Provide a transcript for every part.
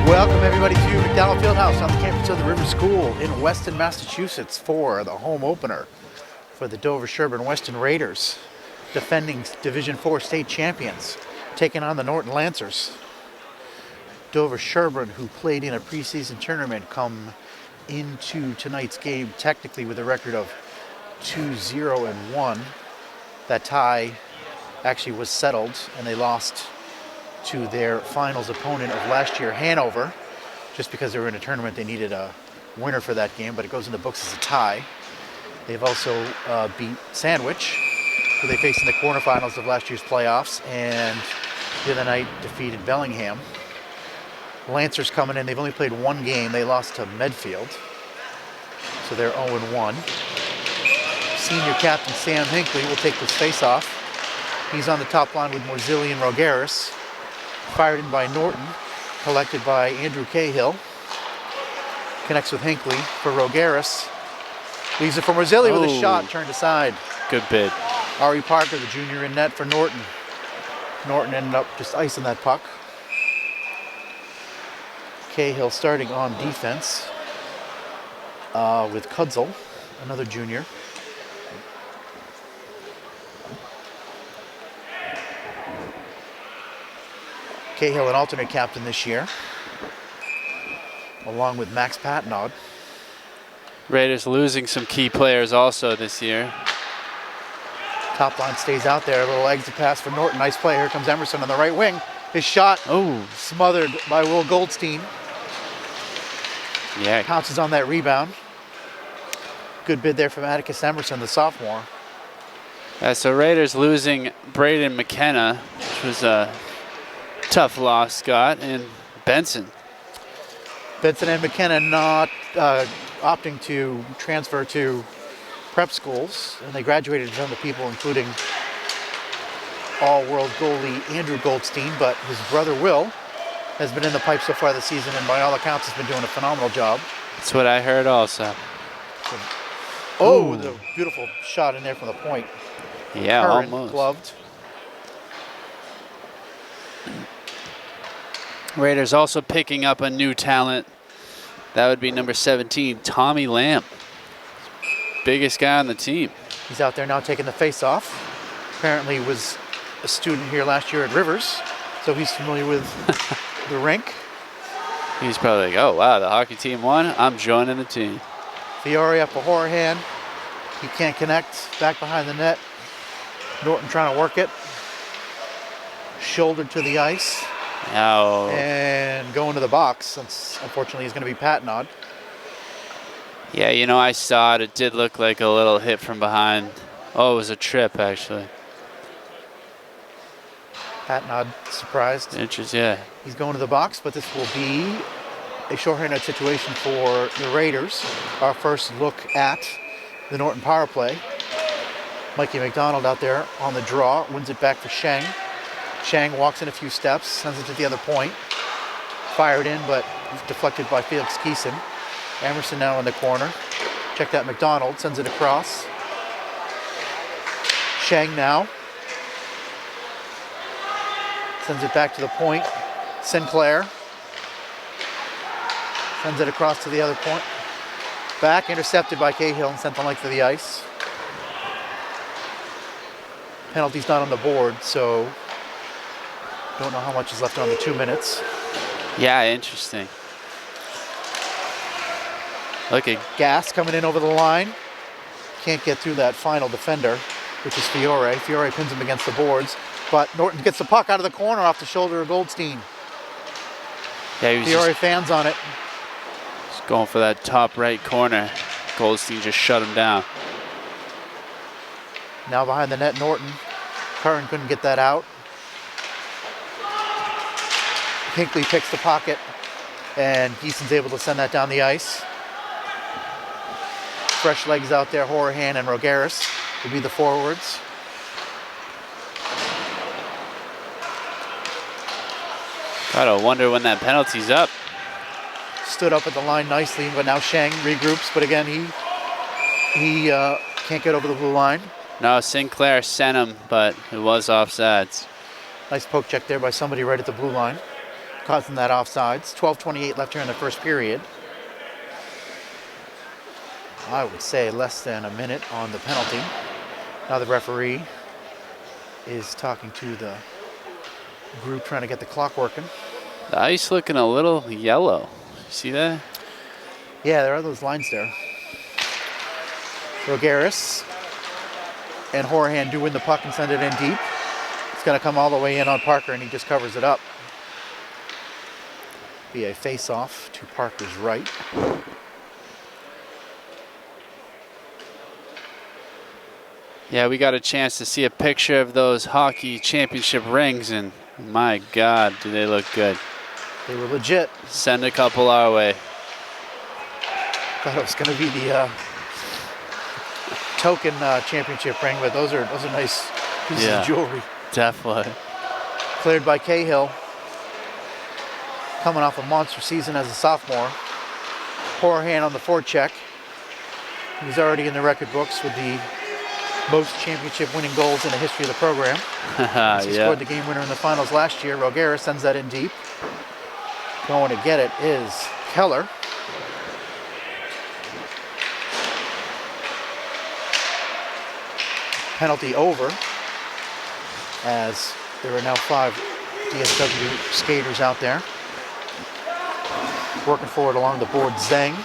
Welcome everybody to McDonald Fieldhouse on the campus of the River School in Weston, Massachusetts for the home opener for the Dover-Sherburne Weston Raiders, defending Division IV state champions, taking on the Norton Lancers. Dover-Sherburne, who played in a preseason tournament, come into tonight's game technically with a record of 2-0-1. That tie actually was settled and they lost to their finals opponent of last year, Hanover. Just because they were in a tournament, they needed a winner for that game, but it goes in the books as a tie. They've also beat Sandwich, who they faced in the quarterfinals of last year's playoffs, and the other night defeated Bellingham. Lancers coming in, they've only played one game. They lost to Medfield, so they're 0-1. Senior captain Sam Hinckley will take this face-off. He's on the top line with Morzilli and Rogaris. Fired in by Norton, collected by Andrew Cahill. Connects with Hinckley for Rogaris. Leaves it for Morzilli with a shot turned aside. Good bid. Ari Parker, the junior, in net for Norton. Norton ended up just icing that puck. Cahill starting on defense with Kudzel, another junior. Cahill, an alternate captain this year, along with Max Patnaud. Raiders losing some key players also this year. Top line stays out there. A little exit pass for Norton. Nice play. Here comes Emerson on the right wing. His shot smothered by Will Goldstein. Yeah. Pounces on that rebound. Good bid there from Atticus Emerson, the sophomore. So Raiders losing Braden McKenna, which was a tough loss, Scott, and Benson. Benson and McKenna not opting to transfer to prep schools, and they graduated a ton of people, including all-world goalie Andrew Goldstein, but his brother Will has been in the pipe so far this season, and by all accounts has been doing a phenomenal job. That's what I heard also. The beautiful shot in there from the point. Yeah, Curran, almost. Gloved. Raiders also picking up a new talent. That would be number 17, Tommy Lamb. Biggest guy on the team. He's out there now taking the face-off. Apparently was a student here last year at Rivers, so he's familiar with the rink. He's probably like, oh, wow, the hockey team won. I'm joining the team. Fiore up a Horahan. He can't connect. Back behind the net. Norton trying to work it. Shouldered to the ice. Oh. And going to the box. Unfortunately, he's going to be Patnaud. Yeah, you know, I saw it. It did look like a little hit from behind. Oh, it was a trip, actually. Patnaud surprised. Interesting, yeah. He's going to the box, but this will be a shorthanded situation for the Raiders. Our first look at the Norton power play. Mikey McDonald out there on the draw. Wins it back for Sheng. Sheng walks in a few steps, sends it to the other point. Fired in, but deflected by Felix Keeson. Emerson now in the corner. Check that McDonald, sends it across. Sheng now. Sends it back to the point. Sinclair. Sends it across to the other point. Back, intercepted by Cahill and sent the length of the ice. Penalty's not on the board, so don't know how much is left on the 2 minutes. Yeah, interesting. Look at Gas coming in over the line. Can't get through that final defender, which is Fiore. Fiore pins him against the boards, but Norton gets the puck out of the corner off the shoulder of Goldstein. Yeah, he was Fiore fans on it. just going for that top right corner. Goldstein just shut him down. Now behind the net, Norton. Curran couldn't get that out. Hinckley picks the pocket, and Geeson's able to send that down the ice. Fresh legs out there, Horahan and Rogaris will be the forwards. Gotta wonder when that penalty's up. Stood up at the line nicely, but now Sheng regroups, but again, he can't get over the blue line. No, Sinclair sent him, but it was offsides. Nice poke check there by somebody right at the blue line. causing that offsides. 12:28 left here in the first period. I would say less than a minute on the penalty. Now the referee is talking to the group trying to get the clock working. The ice looking a little yellow. See that? Yeah, there are those lines there. Rogaris and Horahan do win the puck and send it in deep. It's going to come all the way in on Parker, and he just covers it up. Be a face-off to Parker's right. Yeah, we got a chance to see a picture of those hockey championship rings, and my God, do they look good. They were legit. Send a couple our way. Thought it was going to be the token championship ring, but those are nice pieces of jewelry. Definitely. Cleared by Cahill. Coming off a monster season as a sophomore. Horahan on the forecheck. He's already in the record books with the most championship winning goals in the history of the program. He scored the game winner in the finals last year. Rogaris sends that in deep. Going to get it is Keller. Penalty over, as there are now 5 DSW skaters out there. Working forward along the board, Zeng.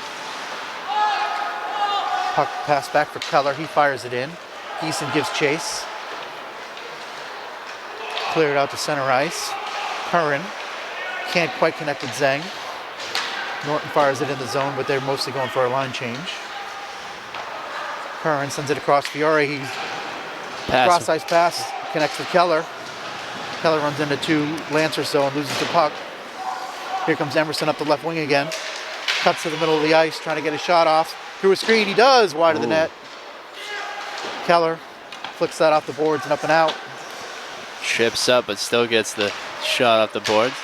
Puck pass back for Keller. He fires it in. Eason gives chase. Cleared out to center ice. Curran can't quite connect with Zeng. Norton fires it in the zone, but they're mostly going for a line change. Curran sends it across Fiore. He cross ice pass connects with Keller. Keller runs into 2 Lancer so and loses the puck. Here comes Emerson up the left wing again. Cuts to the middle of the ice, trying to get a shot off. Through a screen, he does, wide of the net. Keller flicks that off the boards and up and out. Trips up, but still gets the shot off the boards.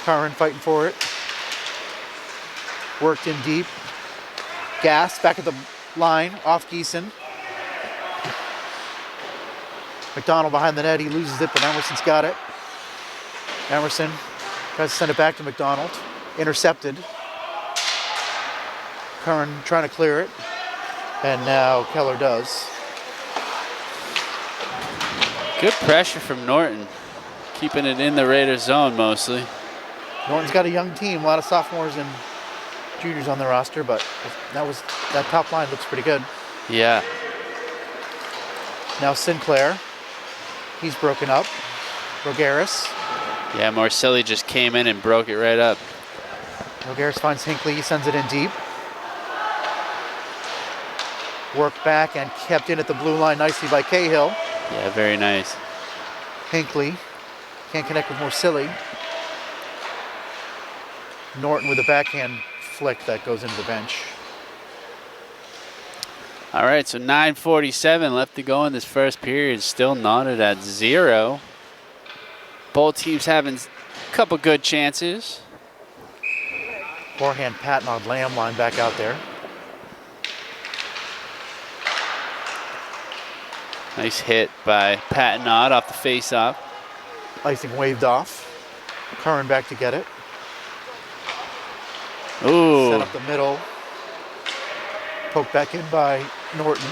Curran fighting for it. Worked in deep. Gas back at the line, off Geeson. McDonald behind the net, he loses it, but Emerson's got it. Emerson tries to send it back to McDonald. Intercepted. Curran trying to clear it. And now Keller does. Good pressure from Norton. Keeping it in the Raiders zone mostly. Norton's got a young team, a lot of sophomores and juniors on the roster, but that top line looks pretty good. Yeah. Now Sinclair. He's broken up. Rogaris. Yeah, Morcelli just came in and broke it right up. Rogaris finds Hinckley. He sends it in deep. Worked back and kept in at the blue line nicely by Cahill. Yeah, very nice. Hinckley can't connect with Morcelli. Norton with a backhand flick that goes into the bench. All right, so 9:47 left to go in this first period. Still knotted at 0. Both teams having a couple good chances. Forehand Patnod Lamb line back out there. Nice hit by Patnod off the face-off. Icing waved off. Curran back to get it. Ooh. Set up the middle. Poked back in by Norton.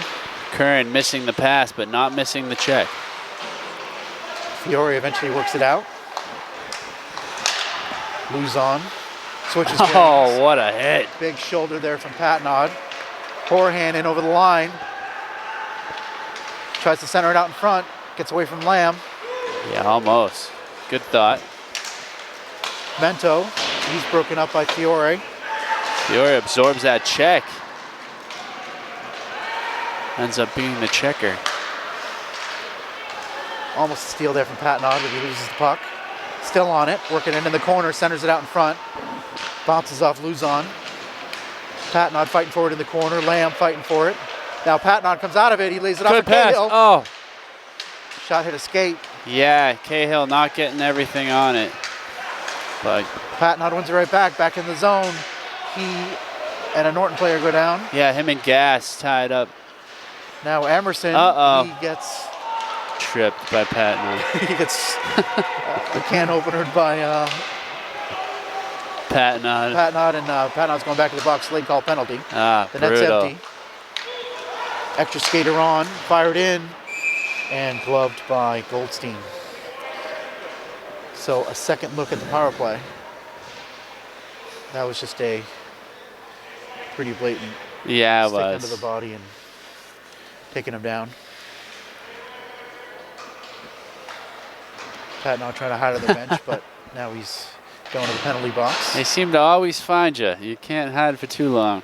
Curran missing the pass, but not missing the check. Fiore eventually works it out. Luzon switches. Oh, games. what a hit. Big shoulder there from Patnod. Forehand in over the line. Tries to center it out in front. Gets away from Lamb. Yeah, almost. Good thought. Mento. He's broken up by Fiore. Fiore absorbs that check. Ends up being the checker. Almost a steal there from Patnod, but he loses the puck. Still on it, working it in the corner, centers it out in front. Bounces off Luzon. Patnod fighting for it in the corner, Lamb fighting for it. Now Patnod comes out of it, he lays it off Good for pass. Cahill. Oh. Shot hit a skate. Yeah, Cahill not getting everything on it. But Patnod wins it right back in the zone. He and a Norton player go down. yeah, him and Gas tied up. Now Emerson, he gets tripped by Patnod. he gets a can opener by Patnod. Patnod, and Patnod's going back to the box. Late call penalty. Ah, The net's brutal. empty. Extra skater on, fired in, and gloved by Goldstein. So a second look at the power play. That was just a pretty blatant Yeah, it stick under the was. body and taking him down. Patnod trying to hide on the bench, but now he's going to the penalty box. They seem to always find you. You can't hide for too long.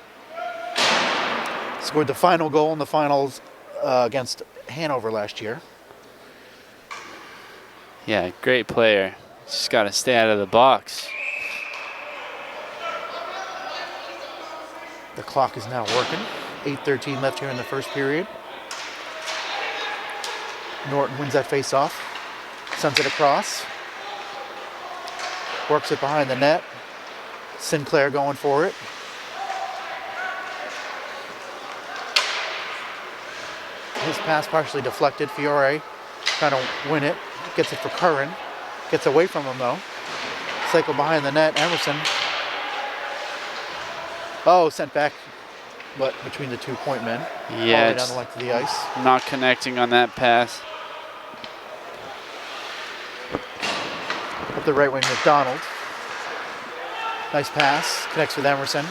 Scored the final goal in the finals against Hanover last year. Yeah, great player. Just got to stay out of the box. The clock is now working. 8:13 left here in the first period. Norton wins that face-off. Sends it across. Works it behind the net. Sinclair going for it. His pass partially deflected. Fiore trying to win it. Gets it for Curran. Gets away from him though. Cycle behind the net. Emerson. Oh, sent back, but between the 2 point men. Yeah, down the length of the ice. not connecting on that pass. Up the right wing, McDonald. Nice pass. Connects with Emerson.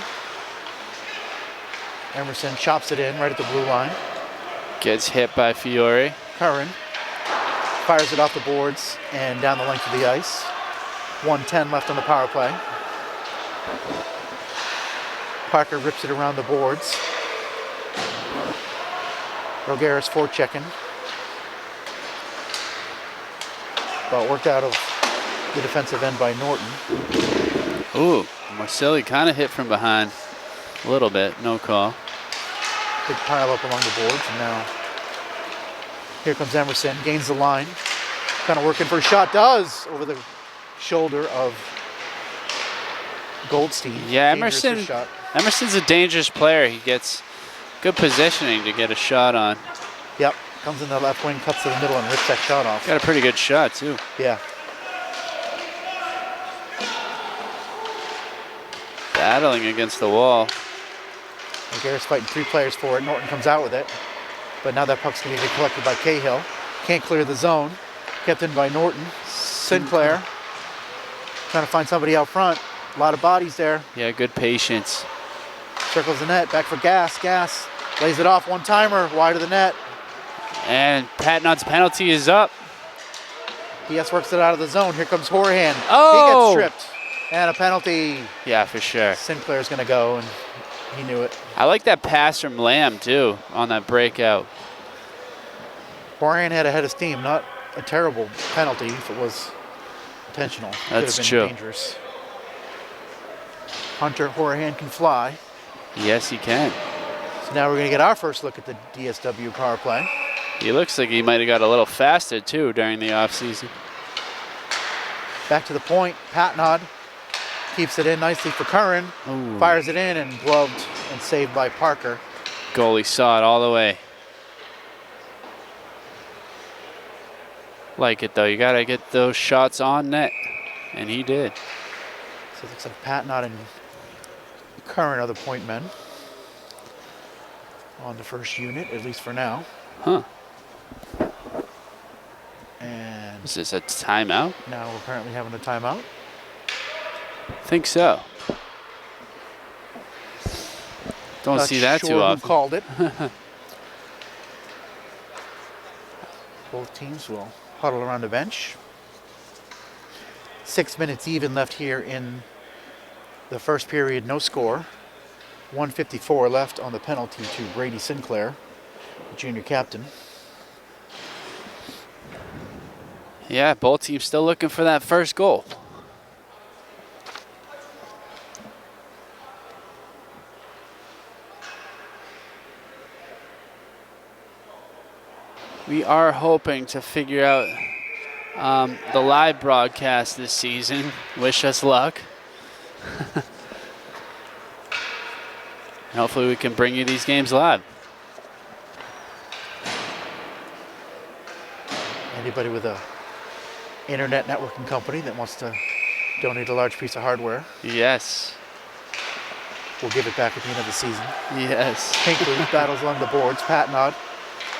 Emerson chops it in right at the blue line. Gets hit by Fiore. Curran fires it off the boards and down the length of the ice. 1:10 left on the power play. Parker rips it around the boards. Rogueras forechecking. But worked out of the defensive end by Norton. Ooh, Marcelli kind of hit from behind a little bit. No call. Big pile up along the boards, and now here comes Emerson. Gains the line. Kind of working for a shot. Does over the shoulder of Goldstein. Yeah, Dangerous Emerson. shot. Emerson's a dangerous player. He gets good positioning to get a shot on. Yep. Comes in the left wing, cuts to the middle, and rips that shot off. Got a pretty good shot too. Yeah. Battling against the wall. Rogueras fighting 3 players for it. Norton comes out with it. But now that puck's going to get collected by Cahill. Can't clear the zone. Kept in by Norton. Sinclair trying to find somebody out front. A lot of bodies there. Yeah, good patience. Circles the net. Back for Gas. Gas lays it off. One-timer. Wide of the net. And Patnod's penalty is up. PS works it out of the zone. Here comes Horahan. Oh! He gets stripped. And a penalty. Yeah, for sure. Sinclair's going to go, and he knew it. I like that pass from Lamb too on that breakout. Horahan had a head of steam. Not a terrible penalty if it was intentional. That's Could have been true. dangerous. Hunter Horahan can fly. Yes, he can. So now we're going to get our first look at the DSW power play. He looks like he might have got a little faster too during the offseason. Back to the point. Patnod keeps it in nicely for Curran. Ooh. Fires it in and gloved and saved by Parker. Goalie saw it all the way. Like it though. You got to get those shots on net. And he did. So it looks like Patnod and Curran are the point men on the first unit, at least for now. Huh. And Is this a timeout? now we're apparently having a timeout. Think so. Don't Not see that sure too who often. called it. Both teams will huddle around the bench. 6 minutes even left here in the first period, no score. 1:54 left on the penalty to Brady Sinclair, junior captain. Yeah, both teams still looking for that first goal. We are hoping to figure out the live broadcast this season. Wish us luck. And hopefully we can bring you these games live. Anybody with a internet networking company that wants to Donate a large piece of hardware. Yes. We'll give it back at the end of the season. Yes. Hinckley battles along the boards. Patnod.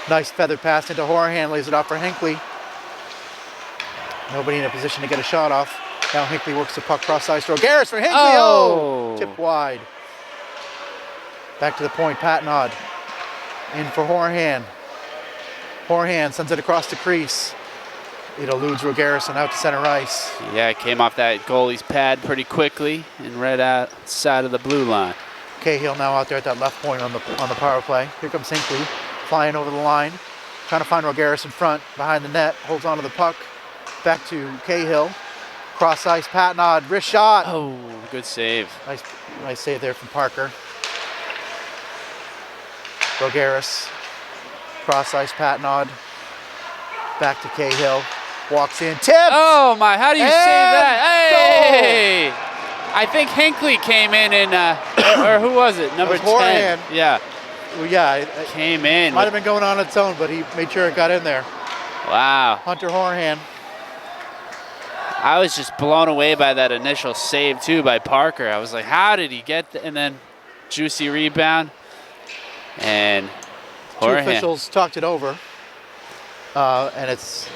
Nice feather pass into Horahan. Lays it off for Hinckley. Nobody in a position to get a shot off. Now Hinckley works the puck cross ice. Rogaris for Hinckley. Oh! Tipped wide. Back to the point. Patnod. In for Horahan. Horahan sends it across the crease. It eludes Rogaris and out to center ice. Yeah, it came off that goalie's pad pretty quickly and right outside of the blue line. Cahill now out there at that left point on the power play. Here comes Hinckley flying over the line. Trying to find Rogaris in front behind the net. Holds onto the puck. Back to Cahill. Cross ice. Patnod. Wrist shot. Oh, good save. Nice save there from Parker. Rogaris. Cross ice. Patnod. Back to Cahill. Walks in. Tipped. Oh, my. How do you And save that? goal. Hey! I think Hinckley came in and, or who was it? Number 10. Horahan. Yeah. Well, yeah, it Came in. might have been going on its own, but he made sure it got in there. Wow. Hunter Horahan. I was just blown away by that initial save, too, by Parker. I was like, how did he get and then juicy rebound. And Two Horahan. officials talked it over, and it's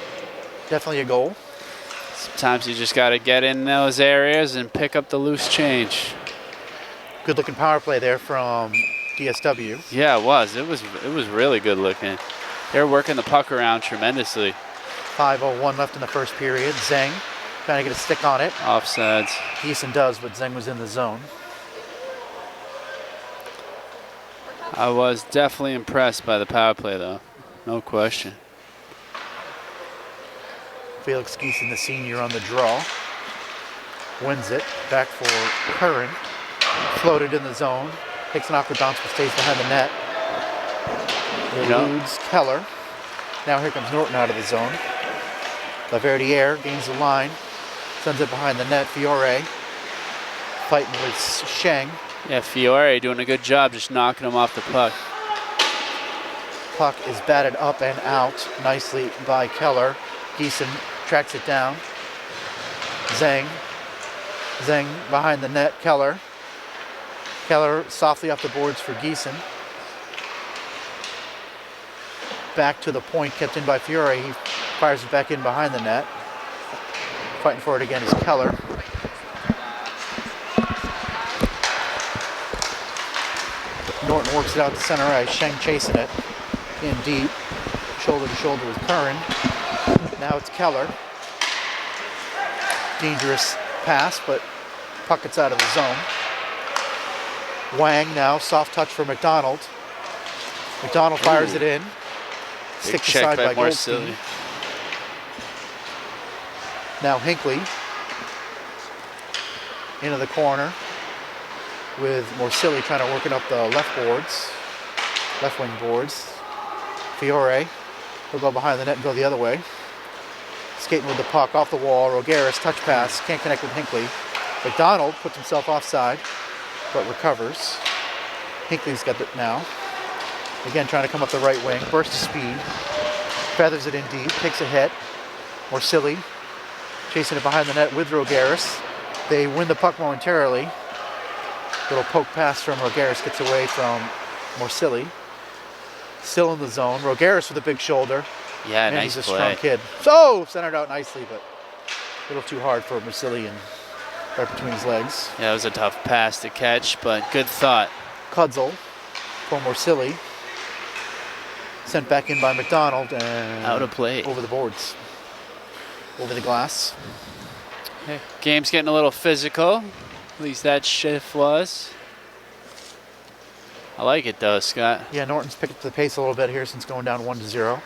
definitely a goal. Sometimes you just got to get in those areas and pick up the loose change. Good looking power play there from DSW. Yeah, it was. It was really good looking. They're working the puck around tremendously. 5:01 left in the first period. Zeng trying to get a stick on it. Offsides. Eason does, but Zeng was in the zone. I was definitely impressed by the power play, though. No question. Felix Geeson, the senior, on the draw. Wins it. Back for Curran. Floated in the zone. Takes an awkward bounce but stays behind the net. Eludes Keller. Now here comes Norton out of the zone. Laverdiere gains the line. Sends it behind the net. Fiore fighting with Sheng. Yeah, Fiore doing a good job just knocking him off the puck. Puck is batted up and out nicely by Keller. Geeson tracks it down. Zeng behind the net. Keller softly off the boards for Geeson. Back to the point, kept in by Fiore. He fires it back in behind the net. Fighting for it again is Keller. Norton works it out to center ice. Sheng chasing it in deep. Shoulder to shoulder with Curran. Now it's Keller. Dangerous pass, but puck gets out of the zone. Wang now, soft touch for McDonald. McDonald fires it in. Stick aside by Goldstein. Now Hinckley into the corner with Morsilli trying to work it up the left wing boards. Fiore will go behind the net and go the other way. Skating with the puck off the wall. Rogaris touch pass, can't connect with Hinckley. McDonald puts himself offside, but recovers. Hinckley's got it now. Again, trying to come up the right wing. Burst of speed. Feathers it in deep. Takes a hit. Morsilli chasing it behind the net with Rogaris. They win the puck momentarily. Little poke pass from Rogaris gets away from Morsilli. Still in the zone. Rogaris with a big shoulder. Yeah, Man, nice he's a play. strong kid. So centered out nicely, but a little too hard for Morsilli and right between his legs. Yeah, it was a tough pass to catch, but good thought. Kudzel for Morsilli. Sent back in by McDonald and Out of play. over the boards. Over the glass. Okay. Game's getting a little physical. At least that shift was. I like it though, Scott. Yeah, Norton's picked up the pace a little bit here since going down 1-0.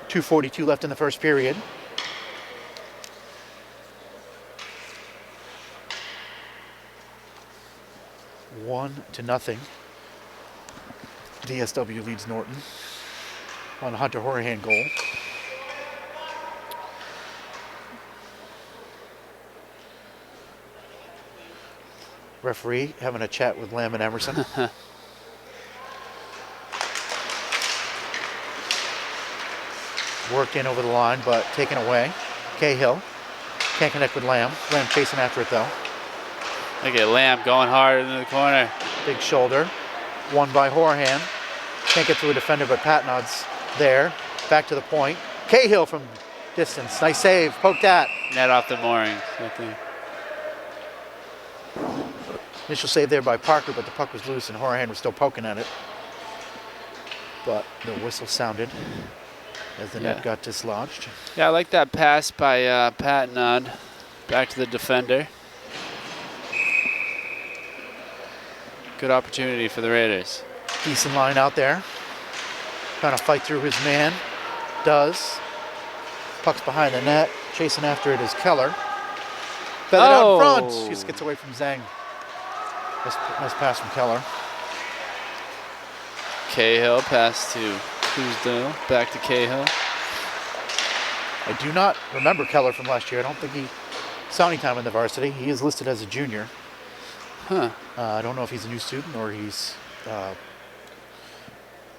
2:42 left in the first period. One to nothing. DSW leads Norton on a Hunter Horahan goal. Referee having a chat with Lamb and Emerson. Worked in over the line, but taken away. Cahill Can't connect with Lamb. Lamb chasing after it though. Look at Lamb going hard into the corner. Big shoulder. Won by Horahan. Can't get through a defender, but Patnod's there. Back to the point. Cahill from distance. Nice save. Poke that. Net off the moorings, I think. Initial save there by Parker, but the puck was loose and Horahan was still poking at it. But the whistle sounded as the net got dislodged. Yeah, I like that pass by Patnod. Back to the defender. Good opportunity for the Raiders. Decent line out there. Trying to fight through his man. Does. Puck's behind the net. Chasing after it is Keller. Feathered out in front. Just gets away from Zhang. Nice pass from Keller. Cahill pass to Truesdale. Back to Cahill. I do not remember Keller from last year. I don't think he saw any time in the varsity. He is listed as a junior. Huh. I don't know if he's a new student or he's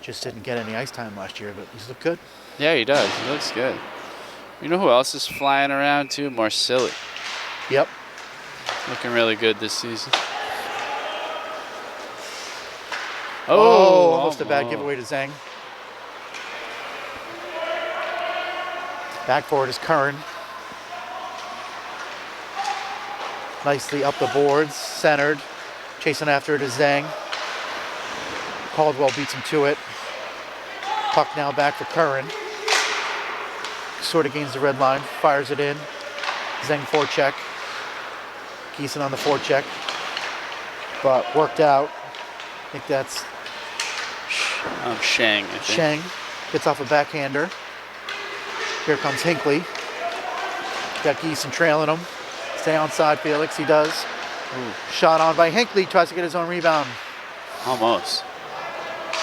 just didn't get any ice time last year, but he's looked good. Yeah, he does. He looks good. You know who else is flying around too? Marcilli. Yep. Looking really good this season. Almost a bad giveaway to Zhang. Back forward is Curran. Nicely up the boards, centered. Chasing after it is Zhang. Caldwell beats him to it. Puck now back for Curran. Sort of gains the red line, fires it in. Zhang forecheck. Geeson on the forecheck. But worked out. I think that's Shang, I think. Shang. Gets off a backhander. Here comes Hinckley. Got Geeson trailing him. Stay onside, Felix. He does. Ooh. Shot on by Hinckley. Tries to get his own rebound. Almost.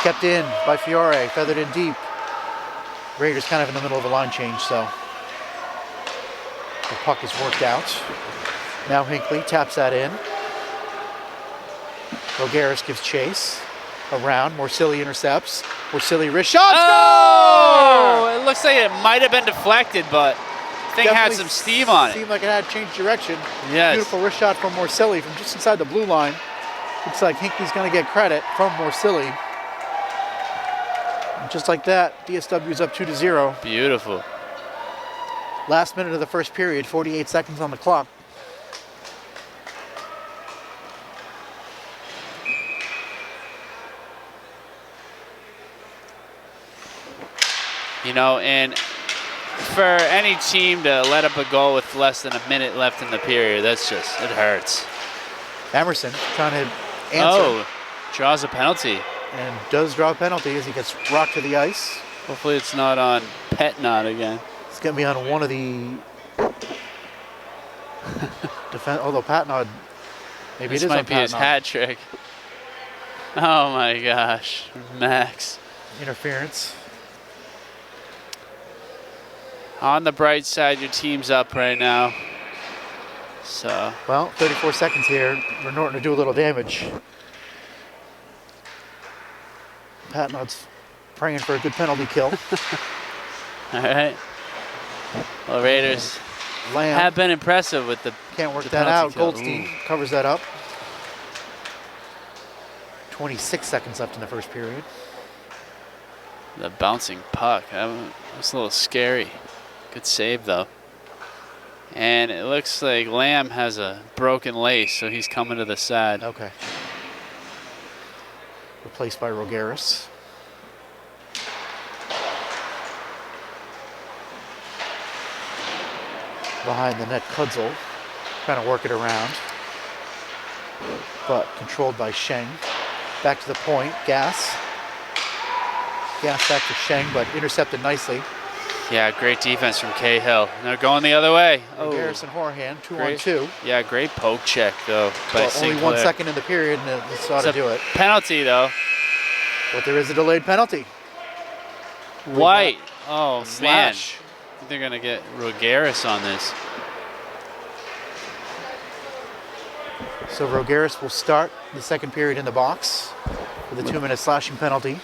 Kept in by Fiore. Feathered in deep. Raiders kind of in the middle of a line change, so the puck is worked out. Now Hinckley taps that in. Rogaris gives chase. Around. Morcilli intercepts. Morcilli wrist shot. Oh! It looks like it might have been deflected, but thing had some steam on it. Seemed like it had changed direction. Yes. Beautiful wrist shot from Morcilli from just inside the blue line. Looks like Hinckley's going to get credit from Morcilli. And just like that, DSW is up 2-0. Beautiful. Last minute of the first period, 48 seconds on the clock. You know, and for any team to let up a goal with less than a minute left in the period, that's just, it hurts. Emerson trying to answer. Oh, draws a penalty. And does draw a penalty as he gets rocked to the ice. Hopefully it's not on Petnod again. It's going to be on one of the defense, although Patnod, maybe This it is might on be his Patnod. hat trick. Oh my gosh, Max. Interference. On the bright side, your team's up right now. So, Well, 34 seconds here for Norton to do a little damage. Patnod's praying for a good penalty kill. all right. Well, Raiders Lamb have been impressive with the can't work the that out. penalty kill. Goldstein Ooh. covers that up. 26 seconds left in the first period. The bouncing puck. That was a little scary. Good save, though. And it looks like Lamb has a broken lace, so he's coming to the side. Okay. Replaced by Rogaris. Behind the net, Kudzel trying to work it around, but controlled by Sheng. Back to the point, Gas. Gas back to Sheng, but intercepted nicely. Yeah, great defense from Cahill. They're going the other way. Rogaris and Horahan, 2 on Great. 2. Yeah, great poke check, though, by Well, only 1 Sinclair. second in the period, and this ought to It's a do it. penalty, though. But there is a delayed penalty. White. Oh, man. Slash. I think they're going to get Rogaris on this. So Rogaris will start the second period in the box with a 2-minute slashing penalty.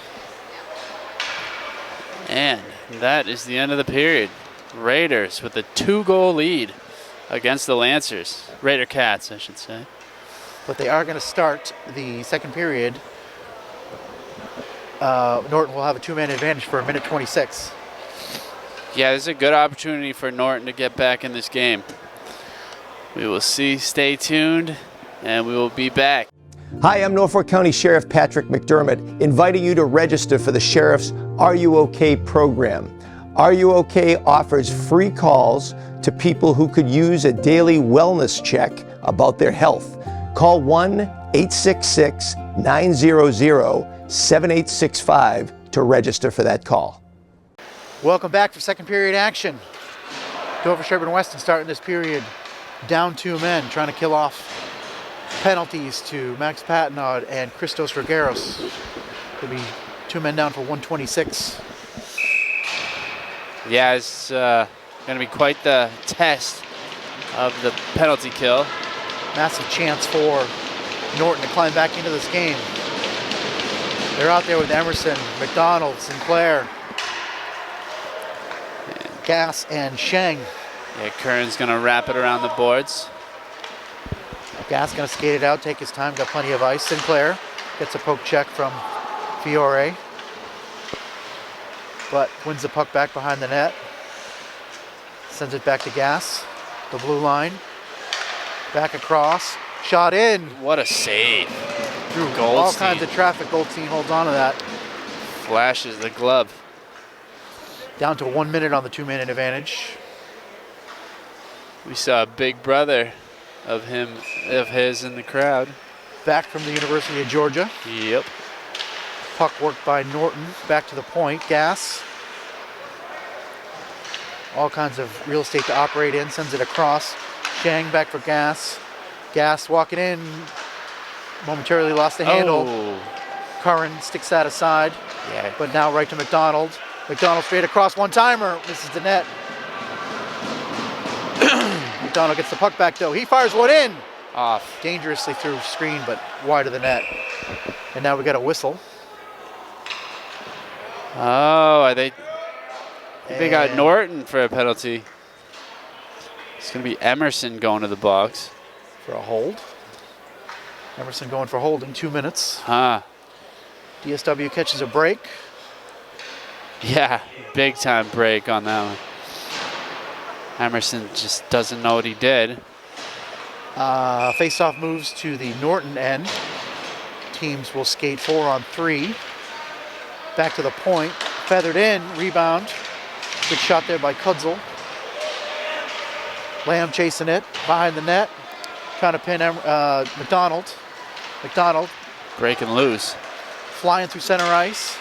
And that is the end of the period. Raiders with a 2-goal lead against the Lancers. Raider Cats, I should say. But they are going to start the second period. Norton will have a two-man advantage for a minute 26. Yeah, this is a good opportunity for Norton to get back in this game. We will see. Stay tuned, and we will be back. Hi, I'm Norfolk County Sheriff Patrick McDermott, inviting you to register for the Sheriff's Are You OK program. Are You OK offers free calls to people who could use a daily wellness check about their health. Call 1-866-900-7865 to register for that call. Welcome back for second period action. Dover Sherburne Weston starting this period down 2 men, trying to kill off penalties to Max Patnaud and Christos Regueros. Could be 2 men down for 126. Yeah, it's going to be quite the test of the penalty kill. Massive chance for Norton to climb back into this game. They're out there with Emerson, McDonald, Sinclair, Gass, and Sheng. Yeah, Kern's going to wrap it around the boards. Gass going to skate it out, take his time, got plenty of ice. Sinclair gets a poke check from Fiore, but wins the puck back behind the net. Sends it back to Gass, the blue line. Back across, shot in. What a save. Through Goldstein. all kinds of traffic, Goldstein holds on to that. Flashes the glove. Down to 1 minute on the two-minute advantage. We saw a big brother of his in the crowd. Back from the University of Georgia. Yep. Puck worked by Norton, back to the point. Gass. All kinds of real estate to operate in, sends it across. Shang back for Gass. Gass walking in, momentarily lost the handle. Oh. Curran sticks that aside, Yeah. but now right to McDonald. McDonald straight across, one-timer, misses the net. McDonald gets the puck back though. He fires one in. Off. Dangerously through screen, but wide of the net. And now we got a whistle. Oh, are they got And Norton for a penalty. It's going to be Emerson going to the box. for a hold. Emerson going for holding, 2 minutes. Huh. DSW catches a break. Yeah, big time break on that one. Emerson just doesn't know what he did. Face-off moves to the Norton end. Teams will skate 4-on-3. Back to the point. Feathered in. Rebound. Good shot there by Kudzel. Lamb chasing it. Behind the net. Trying to pin McDonald. McDonald Breaking loose. flying through center ice.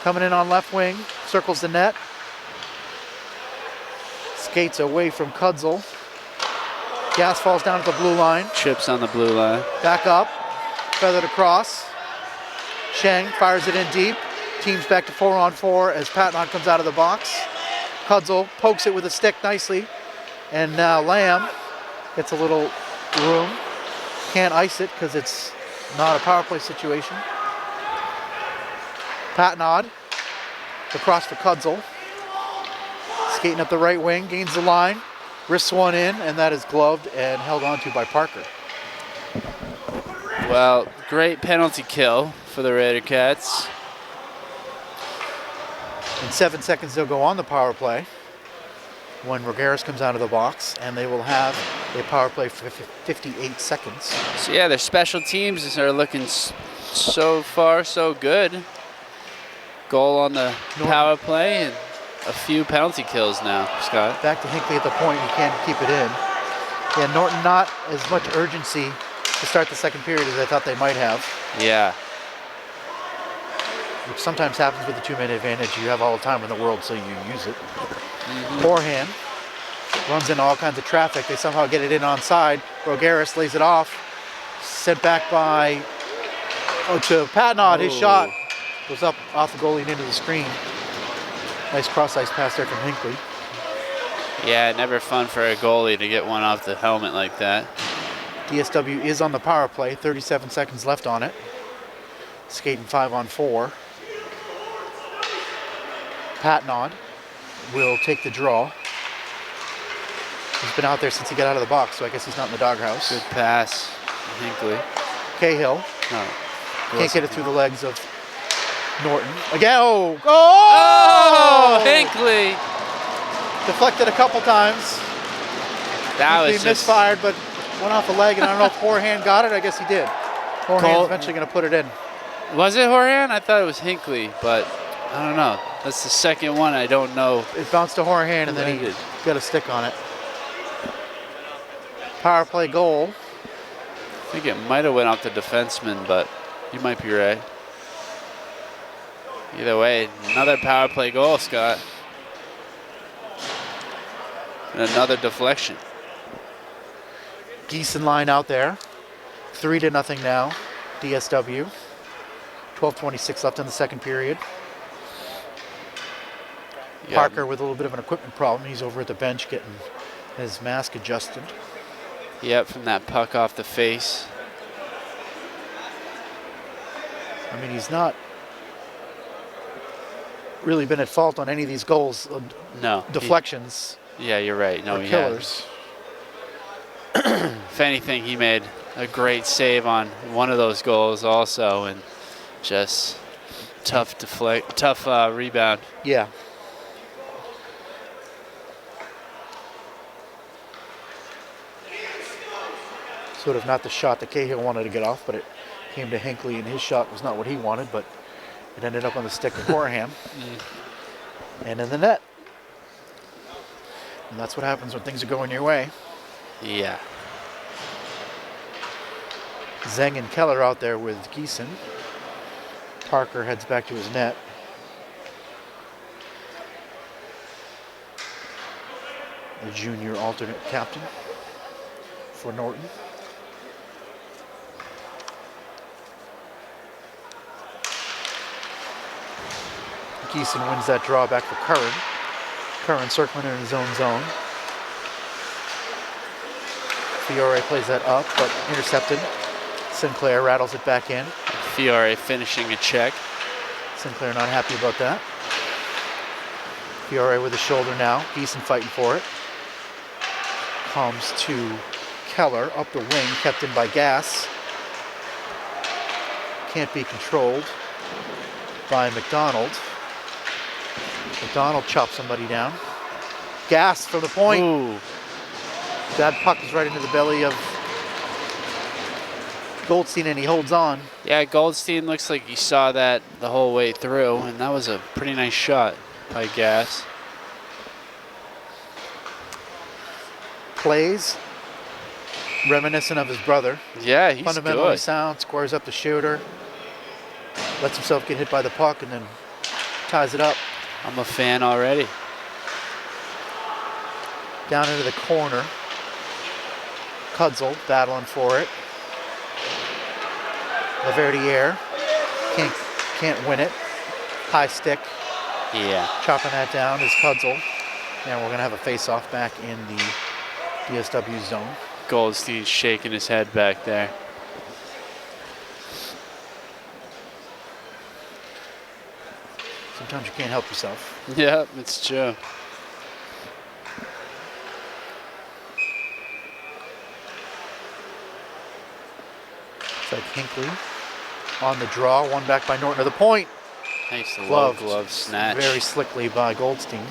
Coming in on left wing. Circles the net. Skates away from Kudzel. Gass falls down at the blue line. Chips on the blue line. Back up. Feathered across. Sheng fires it in deep. Teams back to 4-on-4 as Patnaud comes out of the box. Kudzel pokes it with a stick nicely. And now Lamb gets a little room. Can't ice it because it's not a power play situation. Patnaud. Across for Kudzel. Skating up the right wing. Gains the line. Wrists one in, and that is gloved and held onto by Parker. Well, great penalty kill for the Raider Cats. In 7 seconds, they'll go on the power play when Regueros comes out of the box, and they will have a power play for 58 seconds. So yeah, their special teams are looking so far so good. Goal on the power play and a few penalty kills now, Scott. Back to Hinckley at the point, you can't keep it in. Yeah, Norton not as much urgency to start the second period as I thought they might have, Yeah. which sometimes happens with the two-minute advantage. You have all the time in the world, so you use it. Forehand runs into all kinds of traffic. They somehow get it in onside. Regueros lays it off. Sent back by to Patnaud. His shot goes up off the goalie and into the screen. Nice cross-ice pass there from Hinckley. Yeah, never fun for a goalie to get one off the helmet like that. DSW is on the power play. 37 seconds left on it. Skating 5-on-4. Patnaud will take the draw. He's been out there since he got out of the box, so I guess he's not in the doghouse. Good pass. Hinckley. Cahill No. can't get it through the legs of Norton. Again, Oh, Hinckley. Deflected a couple times. That Hinckley was just misfired, but went off the leg, and I don't know if Horahan got it. I guess he did. Horahan's Cole- eventually going to put it in. Was it Horan? I thought it was Hinckley, but I don't know. That's the second one. I don't know. It bounced to Horahan, and then he Landed. got a stick on it. Power play goal. I think it might have went off the defenseman, but you might be right. Either way, another power play goal, Scott. And another deflection. Geeson line out there. 3-0 now. DSW. 12:26 left in the second period. Yeah. Parker with a little bit of an equipment problem. He's over at the bench getting his mask adjusted. Yep, from that puck off the face. I mean, he's not really been at fault on any of these goals. No. Deflections Yeah, you're right. No, are he killers. If anything, he made a great save on one of those goals also, and just tough rebound. Yeah. Sort of not the shot that Cahill wanted to get off, but it came to Hinckley, and his shot was not what he wanted, but it ended up on the stick of Horahan and in the net. And that's what happens when things are going your way. Yeah. Zeng and Keller out there with Geeson. Parker heads back to his net. The junior alternate captain for Norton. Geeson wins that draw back for Curran. Curran circling in his own zone. Fiore plays that up, but intercepted. Sinclair rattles it back in. Fiore finishing a check. Sinclair not happy about that. Fiore with the shoulder now. Geeson fighting for it. Comes to Keller up the wing, kept in by Gass. Can't be controlled by McDonald. McDonald chops somebody down. Gass from the point. Ooh. That puck is right into the belly of Goldstein, and he holds on. Yeah, Goldstein looks like he saw that the whole way through, and that was a pretty nice shot by Gass. Plays reminiscent of his brother. Yeah, he's Fundamentally good. sound, squares up the shooter, lets himself get hit by the puck, and then ties it up. I'm a fan already. Down into the corner. Cudzel battling for it. Laverdiere can't win it. High stick, Yeah. chopping that down is Cudzel. And we're gonna have a face-off back in the DSW zone. Goldstein shaking his head back there. Sometimes you can't help yourself. Yep, it's true. It's like Hinckley on the draw, one back by Norton to the point. Nice low Gloved glove snatch. very slickly by Goldstein.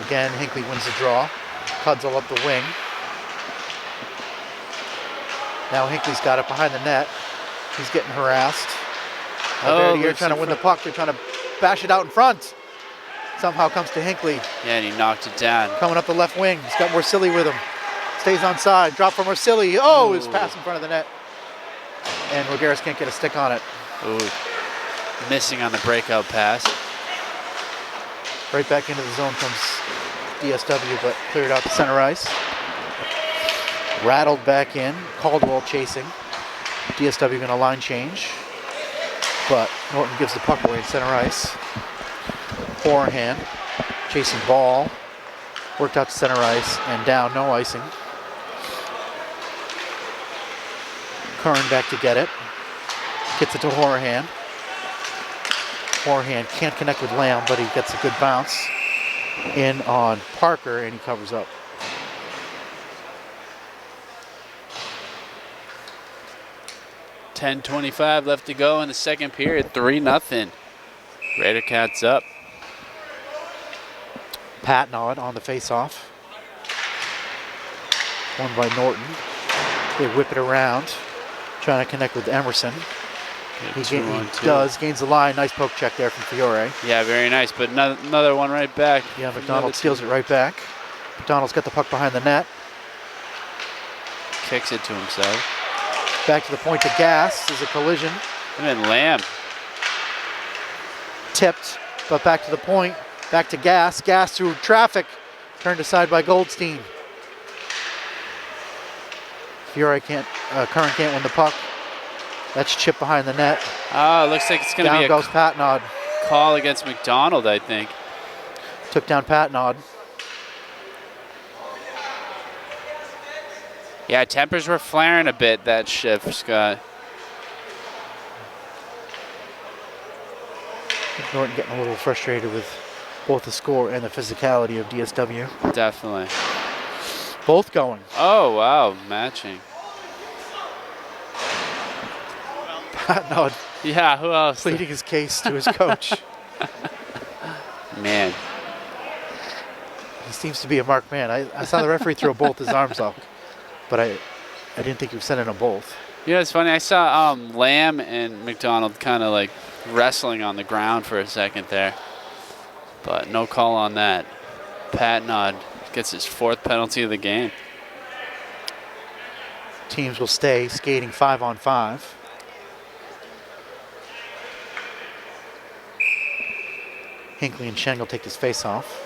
Again, Hinckley wins the draw. Cudzel up the wing. Now Hinckley's got it behind the net. He's getting harassed. You're looks trying to in win the front. puck. They're trying to bash it out in front. Somehow comes to Hinckley. Yeah, and he knocked it down. Coming up the left wing. He's got Morsilli with him. Stays on side. Drop from Morsilli. Oh, his pass in front of the net. And Rogueras can't get a stick on it. Ooh. Missing on the breakout pass. Right back into the zone comes DSW, but cleared out to center ice. Rattled back in. Caldwell chasing. DSW going to line change. But Norton gives the puck away at center ice. Forehand. Chasing ball. Worked out to center ice and down. No icing. Curran back to get it. Gets it to Horahan. Forehand can't connect with Lamb, but he gets a good bounce in on Parker, and he covers up. $10:25 left to go in the second period. 3-0. Raider Cats up. Patnod on the face-off. Won by Norton. They whip it around, trying to connect with Emerson. He does, gains the line. Nice poke check there from Fiore. Yeah, very nice, but another one right back. Yeah, McDonald steals it right back. McDonald's got the puck behind the net. Kicks it to himself. Back to the point to Gas. There's a collision. And then Lamb. Tipped, but back to the point. Back to Gas. Gas through traffic. Turned aside by Goldstein. Fiore can't, Curran can't win the puck. That's chipped behind the net. Oh, it looks like it's going to be Down a goes Patnod. call against McDonald, I think. Took down Patnod. Yeah, tempers were flaring a bit that shift, Scott. Norton getting a little frustrated with both the score and the physicality of DSW. Definitely. Both going. Oh, wow, matching. Patnod Yeah, who else? pleading his case to his coach. Man. He seems to be a marked man. I saw the referee throw both his arms up, but I didn't think he was sending them both. You know, it's funny. I saw Lamb and McDonald kind of like wrestling on the ground for a second there, but no call on that. Patnod gets his 4th penalty of the game. Teams will stay skating 5-on-5. Hinckley and Schengel take this face off.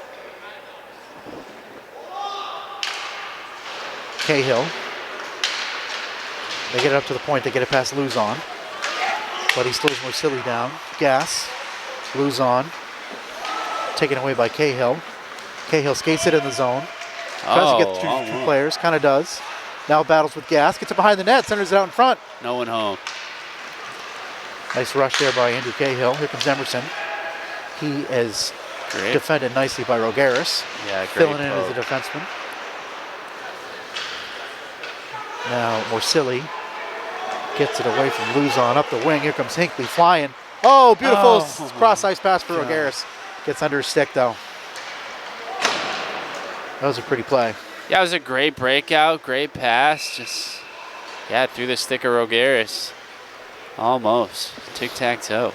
Cahill. They get it up to the point. They get it past Luzon. But he slows Morsilli down. Gas. Luzon. Taken away by Cahill. Cahill skates it in the zone. Tries to get through two players. Kind of does. Now battles with Gas. Gets it behind the net. Centers it out in front. No one home. Nice rush there by Andrew Cahill. Here comes Emerson. He is defended nicely by Rogaris. Yeah, great filling in as a defenseman. Now Morsilli gets it away from Luzon up the wing. Here comes Hinckley flying. Oh, beautiful cross-ice pass for Rogaris. Gets under his stick, though. That was a pretty play. Yeah, it was a great breakout, great pass. Just, yeah, through the stick of Rogaris. Almost. Tic-tac-toe.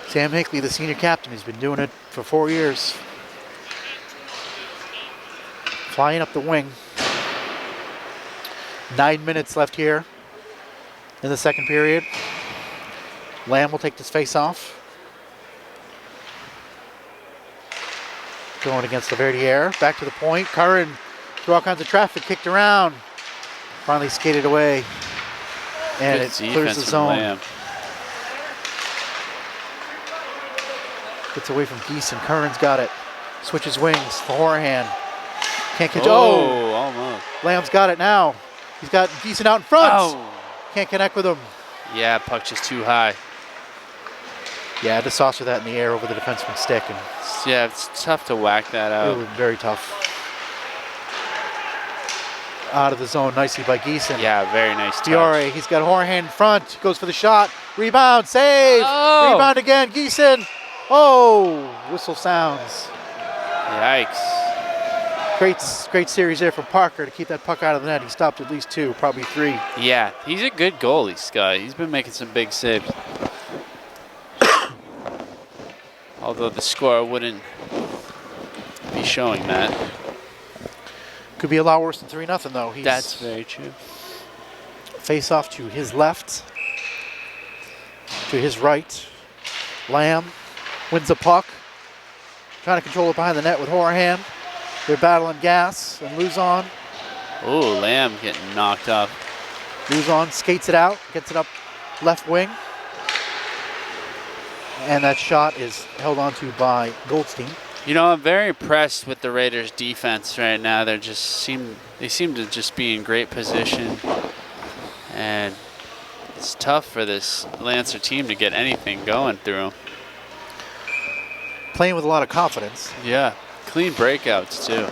Sam Hinckley, the senior captain, he's been doing it for 4 years. Flying up the wing. 9 minutes left here in the second period. Lamb will take this face off. Going against Laverdiere. Back to the point. Curran through all kinds of traffic. Kicked around. Finally skated away. And Good it clears the zone. Lamb. Gets away from Geeson. Curran's got it. Switches wings. Forehand. Can't catch. Oh, almost. Lamb's got it now. He's got Geeson out in front. Oh. Can't connect with him. Yeah, puck just too high. Yeah, had to saucer that in the air over the defenseman's stick. And Yeah, it's tough to whack that it out. was very tough. Out of the zone nicely by Geeson. Yeah, very nice touch. Fiore, he's got Horehand in front. Goes for the shot. Rebound, save. Oh. Rebound again, Geeson. Oh, whistle sounds. Yikes. Great series there from Parker to keep that puck out of the net. He stopped at least 2, probably 3. Yeah, he's a good goalie, Scott. He's been making some big saves. Although the score wouldn't be showing that. Could be a lot worse than 3-0 though. That's very true. Face off to his left, to his right. Lamb wins the puck. Trying to control it behind the net with Horahan. They're battling Gas and Luzon. Oh, Lamb getting knocked up. Luzon skates it out, gets it up left wing. And that shot is held onto by Goldstein. You know, I'm very impressed with the Raiders' defense right now. They seem to just be in great position, and It's tough for this Lancer team to get anything going through them. Playing with a lot of confidence. Yeah, clean breakouts too.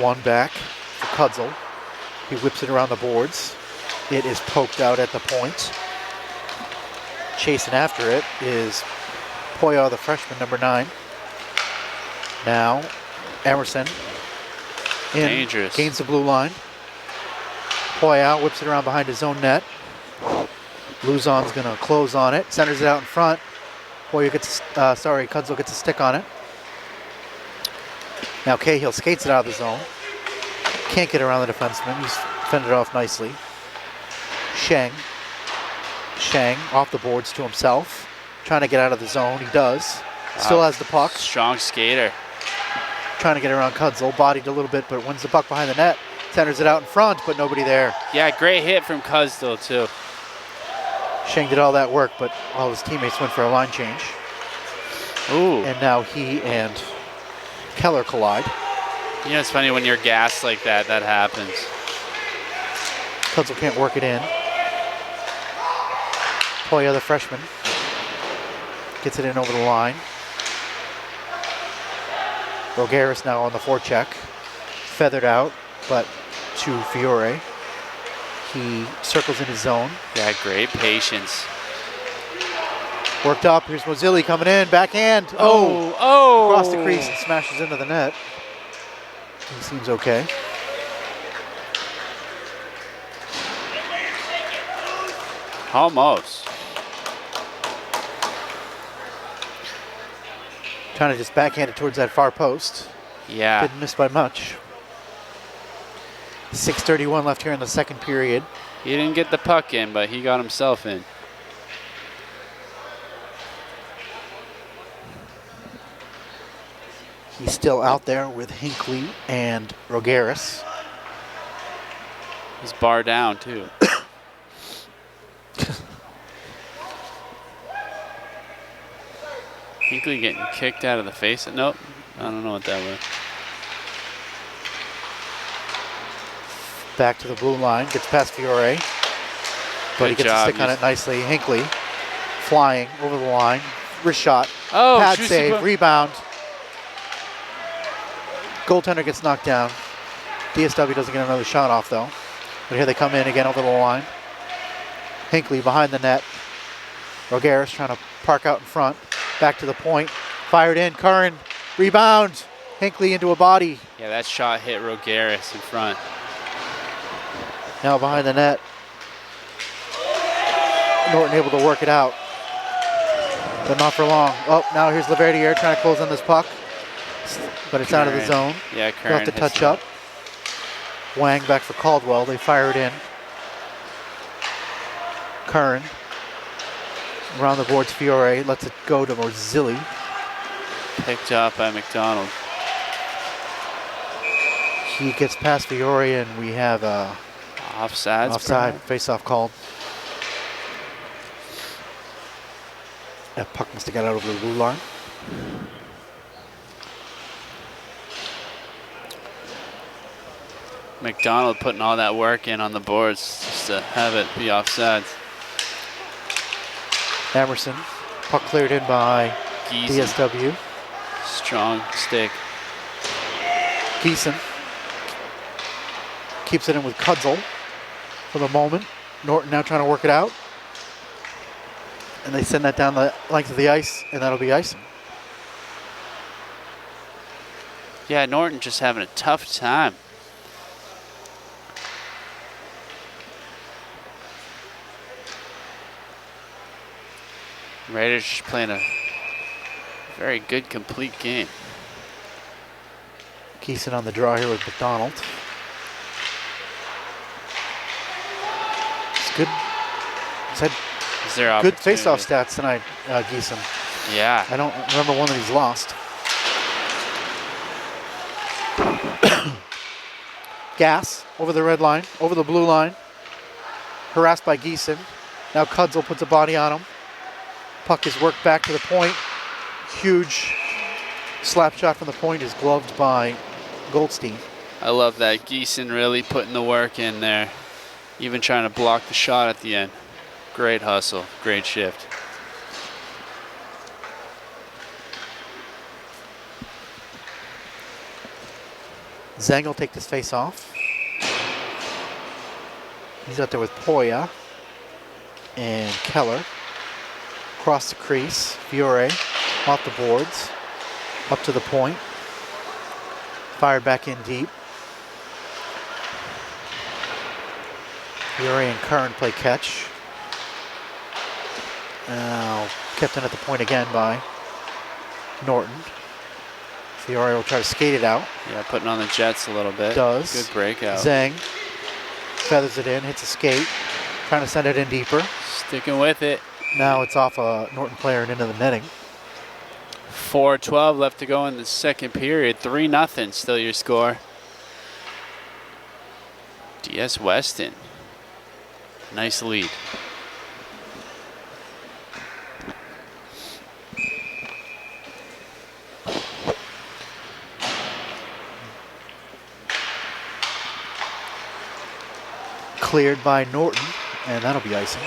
One back for Kudzel. He whips it around the boards. It is poked out at the point. Chasing after it is Poya, the freshman, number 9. Now, Emerson in, Dangerous. gains the blue line. Poya whips it around behind his own net. Luzon's going to close on it. Centers it out in front. Poya gets, Kudzel gets a stick on it. Now Cahill skates it out of the zone. Can't get around the defenseman. He's fended off nicely. Sheng off the boards to himself. Trying to get out of the zone. He does. Still has the puck. Strong skater. Trying to get around Kudzel. Bodied a little bit, but wins the puck behind the net. Centers it out in front, but nobody there. Yeah, great hit from Kudzel too. Sheng did all that work, but all his teammates went for a line change. Ooh. And now he and Keller collide. You know, it's funny when you're gassed like that, that happens. Kudzel can't work it in. Poya, the freshman, gets it in over the line. Rogaris now on the forecheck. Feathered out, but to Fiore. He circles in his zone. Yeah, great patience. Worked up. Here's Mozilli coming in. Backhand. Oh! Across the crease and smashes into the net. He seems okay. Almost. Trying to just backhand it towards that far post. Yeah. Didn't miss by much. 6:31 left here in the second period. He didn't get the puck in, but he got himself in. He's still out there with Hinckley and Rogaris. He's bar down too. Hinkley getting kicked out of the face. Nope. I don't know what that was. Back to the blue line. Gets past Fiore. But he Good gets job. a stick on it nicely. Hinckley flying over the line. Wrist shot. Oh, Pad juicy save. boy. Rebound. Goaltender gets knocked down. DSW doesn't get another shot off though. But here they come in again over the line. Hinckley behind the net. Rogaris trying to park out in front. Back to the point. Fired in. Curran. Rebound. Hinckley into a body. Yeah, that shot hit Rogaris in front. Now behind the net. Norton able to work it out. But not for long. Oh, now here's Laverdiere trying to close on this puck. But it's out of the Curran. zone. Yeah, They'll Curran have to hits touch it. up. Wang back for Caldwell. They fire it in. Curran. Around the boards, Fiore lets it go to Morzilli. Picked up by McDonald. He gets past Fiore and we have a Offsides. offside face-off called. That puck must have got out over the blue line. McDonald putting all that work in on the boards just to have it be offsides. Emerson, puck cleared in by Giesen. DSW. Strong stick. Giesen keeps it in with Kudzel for the moment. Norton now trying to work it out. And they send that down the length of the ice, and that'll be icing. Yeah, Norton just having a tough time. Raiders just playing a very good, complete game. Giesen on the draw here with McDonald. It's good. He's had Is there good opportunity? face-off stats tonight, Giesen. Yeah. I don't remember one that he's lost. Gas over the red line, over the blue line. Harassed by Giesen. Now Kudzel puts a body on him. Puck is worked back to the point. Huge slap shot from the point is gloved by Goldstein. I love that. Giesen really putting the work in there. Even trying to block the shot at the end. Great hustle, great shift. Zhang will take this face off. He's out there with Poya and Keller. Across the crease, Fiore off the boards, up to the point. Fired back in deep. Fiore and Curran play catch. Now kept in at the point again by Norton. Fiore will try to skate it out. Yeah, putting on the jets a little bit. Does. Good breakout. Zhang feathers it in, hits a skate, trying to send it in deeper. Sticking with it. Now it's off a Norton player and into the netting. 4:12 left to go in the second period. 3-0 still your score. DS Weston. Nice lead. Cleared by Norton, and that'll be icing.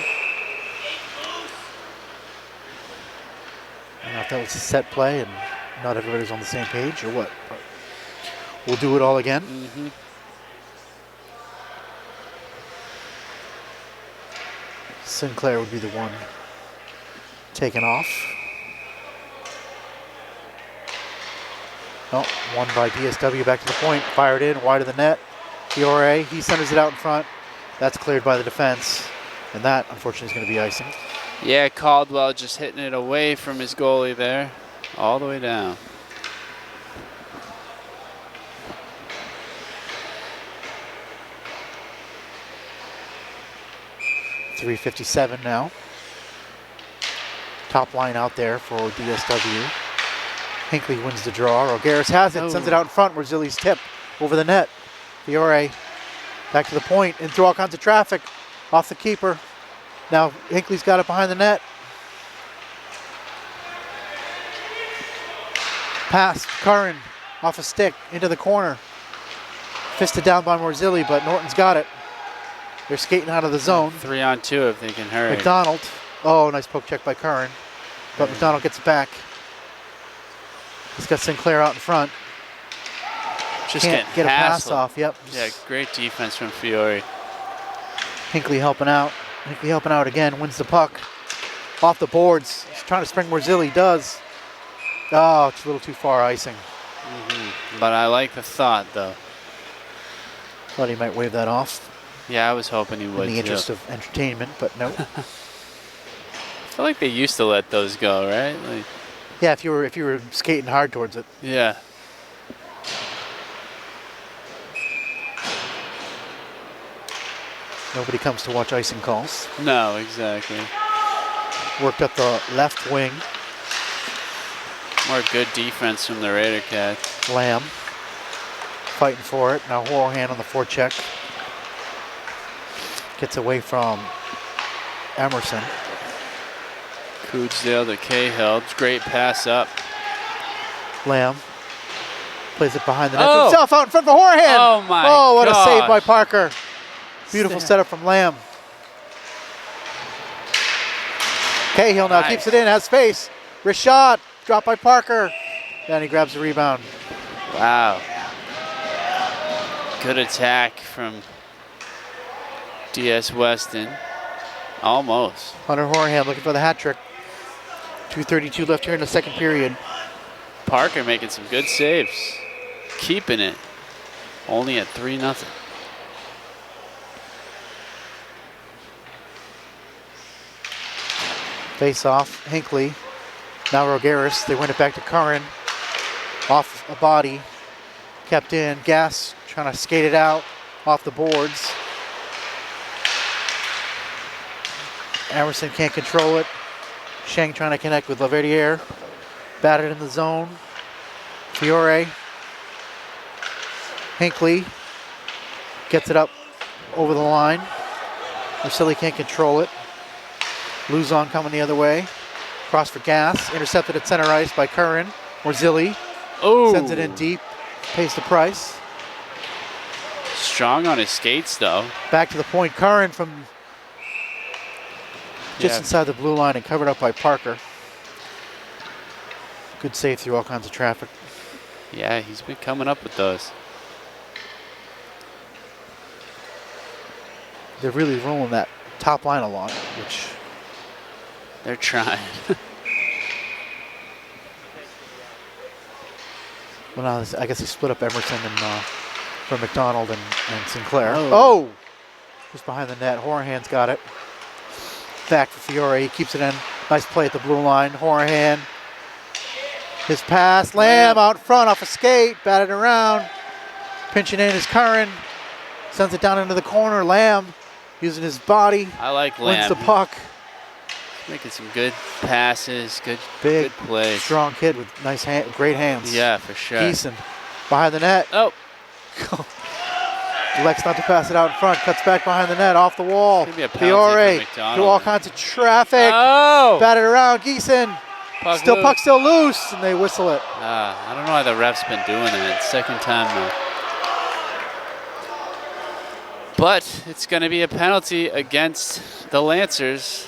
I don't know if that was a set play and not everybody's on the same page or what, but we'll do it all again. Mm-hmm. Sinclair would be the one taken off. Oh, one by DSW back to the point, fired in, wide of the net. Fiore, he centers it out in front. That's cleared by the defense, and that, unfortunately, is going to be icing. Yeah, Caldwell just hitting it away from his goalie there, all the way down. .357 now. Top line out there for DSW. Hinckley wins the draw. Rogaris has it, sends it out in front where Zilli's tip over the net. Fiore back to the point and through all kinds of traffic off the keeper. Now Hinckley's got it behind the net. Pass, Curran off a stick into the corner. Fisted down by Morzilli, but Norton's got it. They're skating out of the zone. 3-on-2 if they can hurry. McDonald. Oh, nice poke check by Curran. But McDonald gets it back. He's got Sinclair out in front. Just Can't get a pass off. Yep. Yeah, great defense from Fiore. Hinckley helping out. Hinckley helping out again. Wins the puck. Off the boards. He's trying to spring Morzilli. Does. Oh, it's a little too far icing. But I like the thought, though. Thought he might wave that off Yeah, I was hoping he would, in the interest of entertainment, but no. I feel like they used to let those go, right? Like, Yeah, if you were skating hard towards it. yeah. Nobody comes to watch icing calls. No, exactly. Worked up the left wing. More good defense from the Raider Cats. Lamb fighting for it. Now Horohan on the forecheck. Gets away from Emerson. Coodsdale to Cahill. Great pass up. Lamb plays it behind the net. Oh. Himself out in front for Horohan. Oh my Oh, what a save gosh. by Parker. Beautiful setup from Lamb. Cahill now Nice. keeps it in, has space. Rashad, dropped by Parker. Then he grabs the rebound. Wow. Good attack from DS Weston. Almost. Hunter Horohan looking for the hat trick. 2:32 left here in the second period. Parker making some good saves. Keeping it. Only at 3-0. Face off, Hinckley. Now Rogaris, they win it back to Curran. Off a body, kept in. Gass trying to skate it out, off the boards. Emerson can't control it. Sheng trying to connect with Laverdiere. Batted in the zone. Fiore. Hinckley gets it up over the line. Marcelli can't control it. Luzon coming the other way. Cross for Gass. Intercepted at center ice by Curran. Morzilli Oh. sends it in deep. Pays the price. Strong on his skates, though. Back to the point. Curran from just Yeah. inside the blue line and covered up by Parker. Good save through all kinds of traffic. Yeah, he's been coming up with those. They're really rolling that top line along, which They're trying. well, now I guess he split up Emerson and for McDonald and Sinclair. Oh. Oh, just behind the net. Horahan's got it. Back for Fiore. He keeps it in. Nice play at the blue line. Horahan. His pass. Lamb out front off a skate. Batted around. Pinching in is Curran. Sends it down into the corner. Lamb using his body. I like Lamb. Wins the puck. Making some good passes, good Big, plays. strong kid with nice, great hands. Yeah, for sure. Geeson behind the net. Oh, Elects not to pass it out in front. Cuts back behind the net, off the wall. Gonna be a penalty Fiore for McDonald. through all kinds of traffic. oh! Batted around. Geeson. Puck still loose, and they whistle it. I don't know why the ref's been doing that. Second time now. But it's going to be a penalty against the Lancers.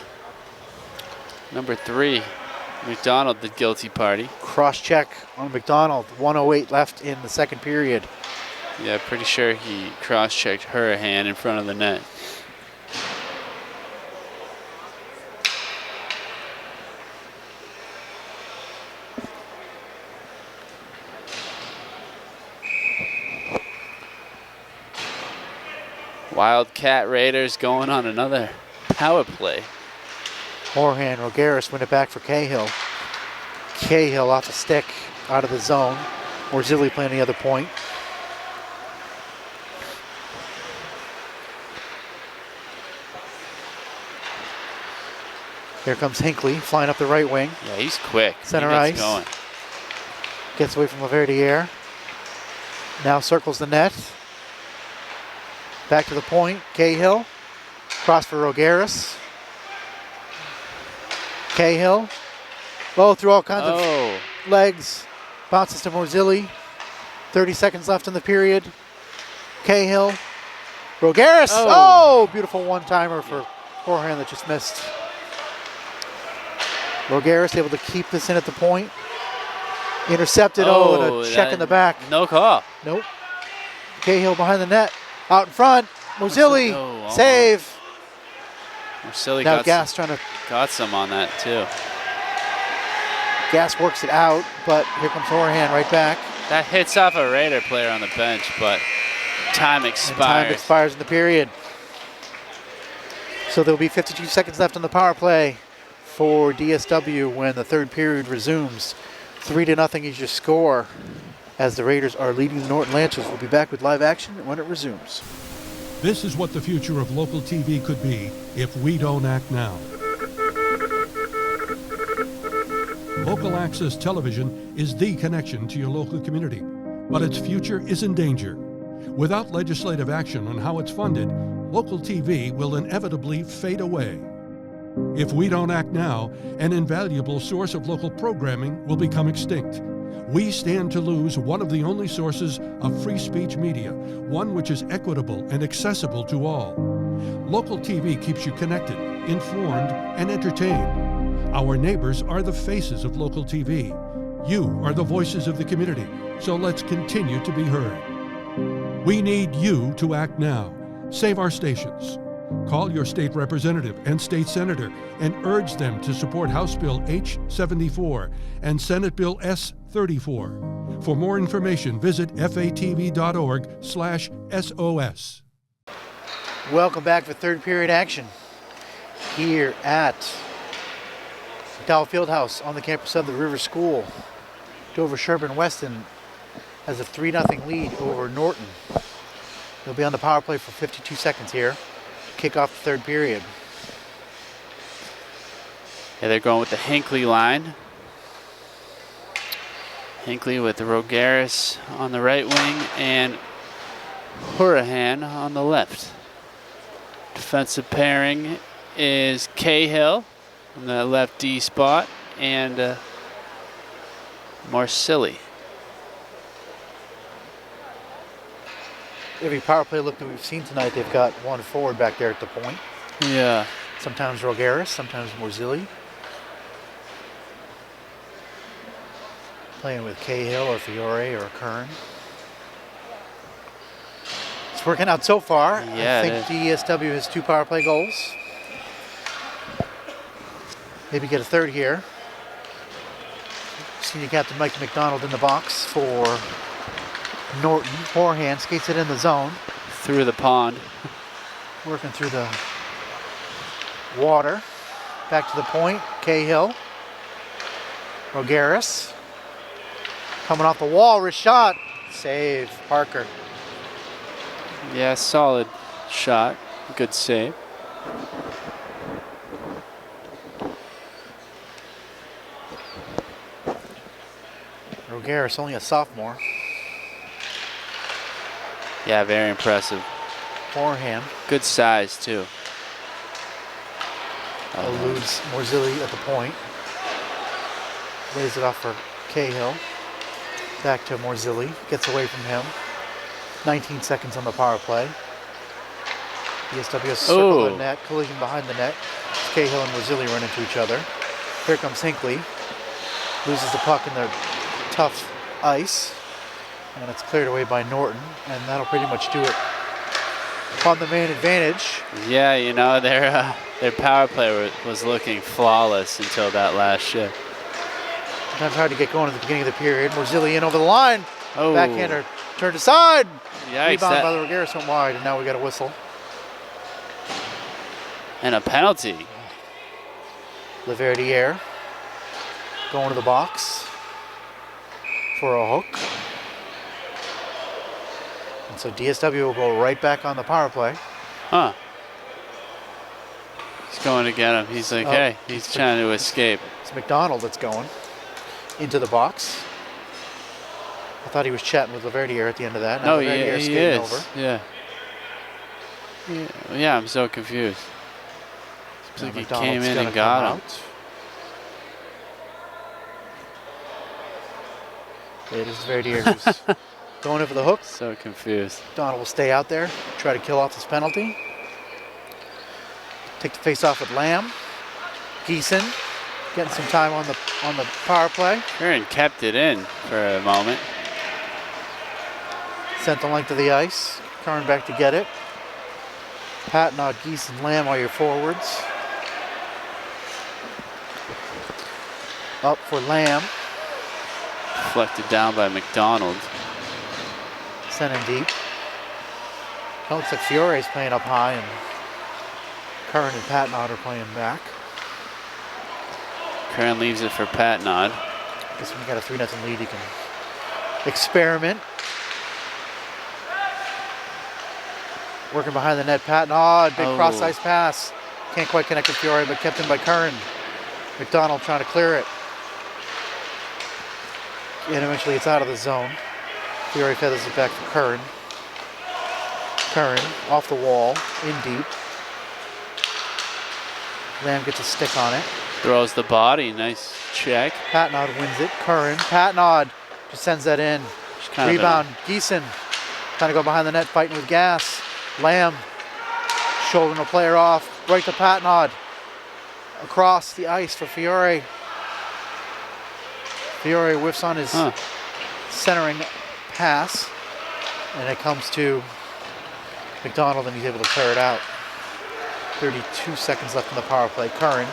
Number 3, McDonald, the guilty party. Cross check on McDonald. 1:08 left in the second period. Yeah, pretty sure he cross-checked Horahan in front of the net. Wildcat Raiders going on another power play. Horahan, Rogaris win it back for Cahill. Cahill off the stick, out of the zone. Orzilli playing the other point. Here comes Hinckley, flying up the right wing. Yeah, he's quick. Center he gets ice. going. Gets away from Laverdiere. Now circles the net. Back to the point. Cahill. Cross for Rogaris. Cahill. Oh, through all kinds of legs. Bounces to Morzilli. 30 seconds left in the period. Cahill. Rogaris. Oh, beautiful one-timer for Horahan that just missed. Rogaris able to keep this in at the point. Intercepted. And a check in the back. No call. Nope. Cahill behind the net. Out in front. Morzilli. Save. Morzilli Now Gas trying to. got some on that too. Gas works it out, but here comes Horahan right back. That hits off a Raider player on the bench, but time And expires. time expires in the period. So there'll be 52 seconds left on the power play for DSW when the third period resumes. 3-0 is your score as the Raiders are leading the Norton Lancers. We'll be back with live action when it resumes. This is what the future of local TV could be if we don't act now. Local access television is the connection to your local community, but its future is in danger. Without legislative action on how it's funded, local TV will inevitably fade away. If we don't act now, an invaluable source of local programming will become extinct. We stand to lose one of the only sources of free speech media, one which is equitable and accessible to all. Local TV keeps you connected, informed, and entertained. Our neighbors are the faces of local TV. You are the voices of the community, so let's continue to be heard. We need you to act now. Save our stations. Call your state representative and state senator and urge them to support House Bill H-74 and Senate Bill S-34. For more information, visit fatv.org/SOS. Welcome back for third period action here at Dow Fieldhouse on the campus of the River School. Dover Sherburne Weston has a 3-0 lead over Norton. They'll be on the power play for 52 seconds here. Kick off the third period. Yeah, they're going with the Hinckley line. Hinckley with the Rogaris on the right wing and Horahan on the left. Defensive pairing is Cahill on the left D spot and Marcilli. every power play look that we've seen tonight, they've got one forward back there at the point. Yeah. Sometimes Rogaris, sometimes Morzilli. Playing with Cahill or Fiore or Kern. It's working out so far. Yeah, I think DSW has 2 power play goals. Maybe get a third here. Senior captain Mike McDonald in the box for Norton. Forehand skates it in the zone. Through the pond. Working through the water. Back to the point. Cahill. Rogaris. Coming off the wall. Wrist shot. Save. Parker. Yeah, solid shot. Good save. Rogaris, only a sophomore. Yeah, very impressive. Forehand. Good size, too. Eludes Morzilli at the point. Lays it off for Cahill. Back to Morzilli. Gets away from him. 19 seconds on the power play. DSW circle the net. Collision behind the net. Cahill and Morzilli run into each other. Here comes Hinckley. Loses the puck in the tough ice. And it's cleared away by Norton. And that'll pretty much do it on the man advantage. Yeah, you know, their power play was looking flawless until that last shift. Sometimes hard to get going at the beginning of the period. Morzilli in over the line. Oh. Backhander turned aside. Yikes, Rebound by the Rogaris went wide, and now we got a whistle. And a penalty. Laverdiere going to the box for a hook. And so DSW will go right back on the power play. Huh. He's going to get him. He's like, hey, he's trying to escape. It's McDonald that's going into the box. I thought he was chatting with Laverdiere at the end of that. Now No, Laverdiere's he skating is. over. Yeah. Yeah, I'm so confused. Seems like he came in and got him. It is Verdier who's going in for the hook. So confused. Donald will stay out there, try to kill off this penalty. Take the face off with Lamb. Geeson getting some time on the power play. Kern kept it in for a moment. Sent the length of the ice. Curran back to get it. Patnod, Geeson, Lamb are your forwards. Up for Lamb. Deflected down by McDonald. Sent in deep. It looks like Fiore's playing up high and Curran and Patnod are playing back. Kern leaves it for Patnod. Guess when you got a 3-0 lead, you can experiment. Working behind the net, Patnod, big cross ice pass. Can't quite connect with Fiore, but kept in by Curran. McDonald trying to clear it. And eventually it's out of the zone. Fiore feathers it back for Curran. Curran off the wall, in deep. Lamb gets a stick on it. Throws the body, nice check. Patnod wins it. Curran, Patnod just sends that in. Rebound, Geeson trying to go behind the net, fighting with gas. Lamb shouldering a player off, right to Patnod. Across the ice for Fiore. Fiore whiffs on his centering pass, and it comes to McDonald, and he's able to clear it out. 32 seconds left in the power play. Curran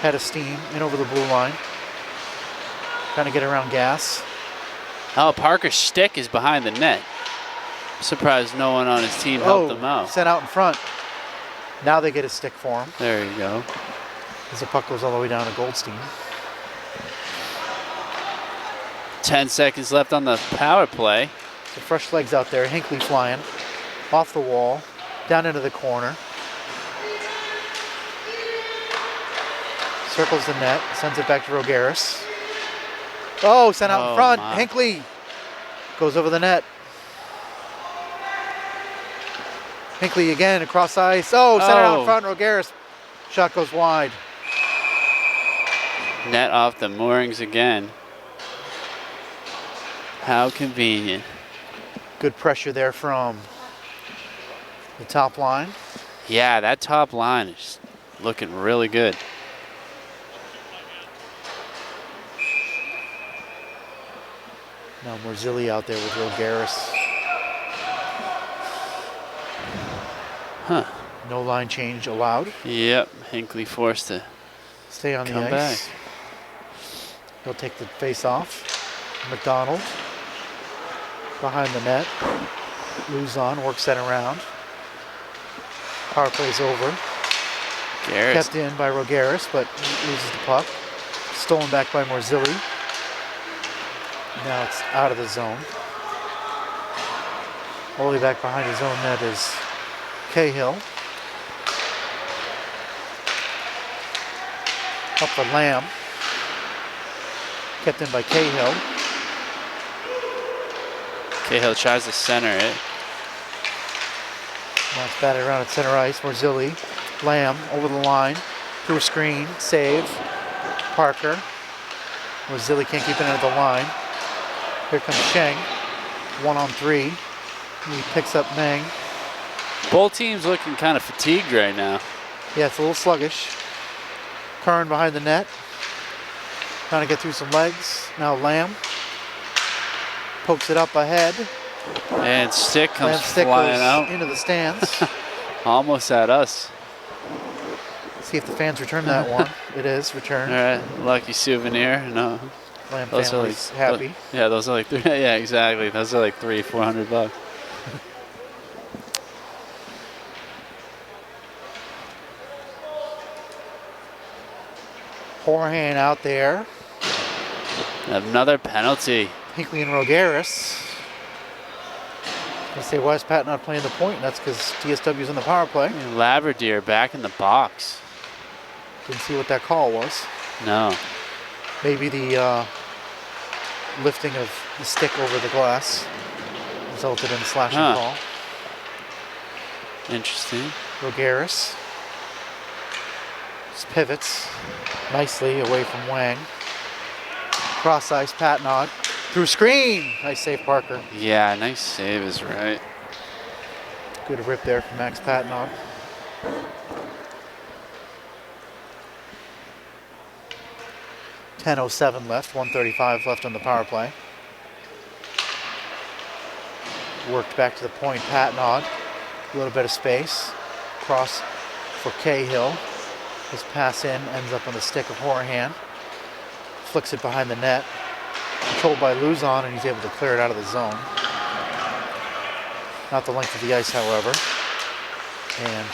head of steam in over the blue line, trying to get around gas. Oh, Parker's stick is behind the net. I'm surprised no one on his team helped him out. Sent out in front. Now they get a stick for him. There you go. As the puck goes all the way down to Goldstein. 10 seconds left on the power play. So fresh legs out there. Hinckley flying off the wall, down into the corner. Circles the net, sends it back to Rogaris. Oh, sent out in front. My. Hinckley goes over the net. Hinckley again across ice. Oh, sent it out in front. Rogaris. Shot goes wide. Net off the moorings again. How convenient. Good pressure there from the top line. Yeah, that top line is looking really good. Now Morzilli out there with Rogaris. Huh. No line change allowed. Yep, Hinckley forced to Stay on the come ice. back. He'll take the face off. McDonald behind the net. Luzon works that around. Power play's over. Garrett. Kept in by Rogaris, but loses the puck. Stolen back by Morzilli. Now it's out of the zone. All the way back behind his own net is Cahill. Up for Lamb. Kept in by Cahill. Cahill tries to center it. Now it's batted around at center ice. Morzilli. Lamb over the line. Through a screen. Save. Parker. Morzilli can't keep it into the line. Here comes Cheng. 1-on-3. He picks up Meng. Both teams looking kind of fatigued right now. Yeah, it's a little sluggish. Curran behind the net. Trying to get through some legs. Now Lamb. Pokes it up ahead. And stick comes Lamb's stick flying goes out. into the stands. Almost at us. See if the fans return that one. It is returned. All right, lucky souvenir. No, Lamb those are family's happy. Yeah, those are like yeah, exactly. Those are like $300-400. Horahan out there. Another penalty. Hinckley and Rogaris. I say, why is Pat not playing the point? And that's because TSW's in the power play. Labrador back in the box. Didn't see what that call was. No. Maybe the lifting of the stick over the glass resulted in a slashing call. Interesting. Rogaris just pivots nicely away from Wang. Cross ice, Pat Nod. Through screen. Nice save, Parker. Yeah, nice save is right. Good rip there from Max Patnod. .10:07 left, 1:35 left on the power play. Worked back to the point, Patnod. A little bit of space. Cross for Cahill. His pass in ends up on the stick of Horahan. Flicks it behind the net. Controlled by Luzon, and he's able to clear it out of the zone. Not the length of the ice, however. And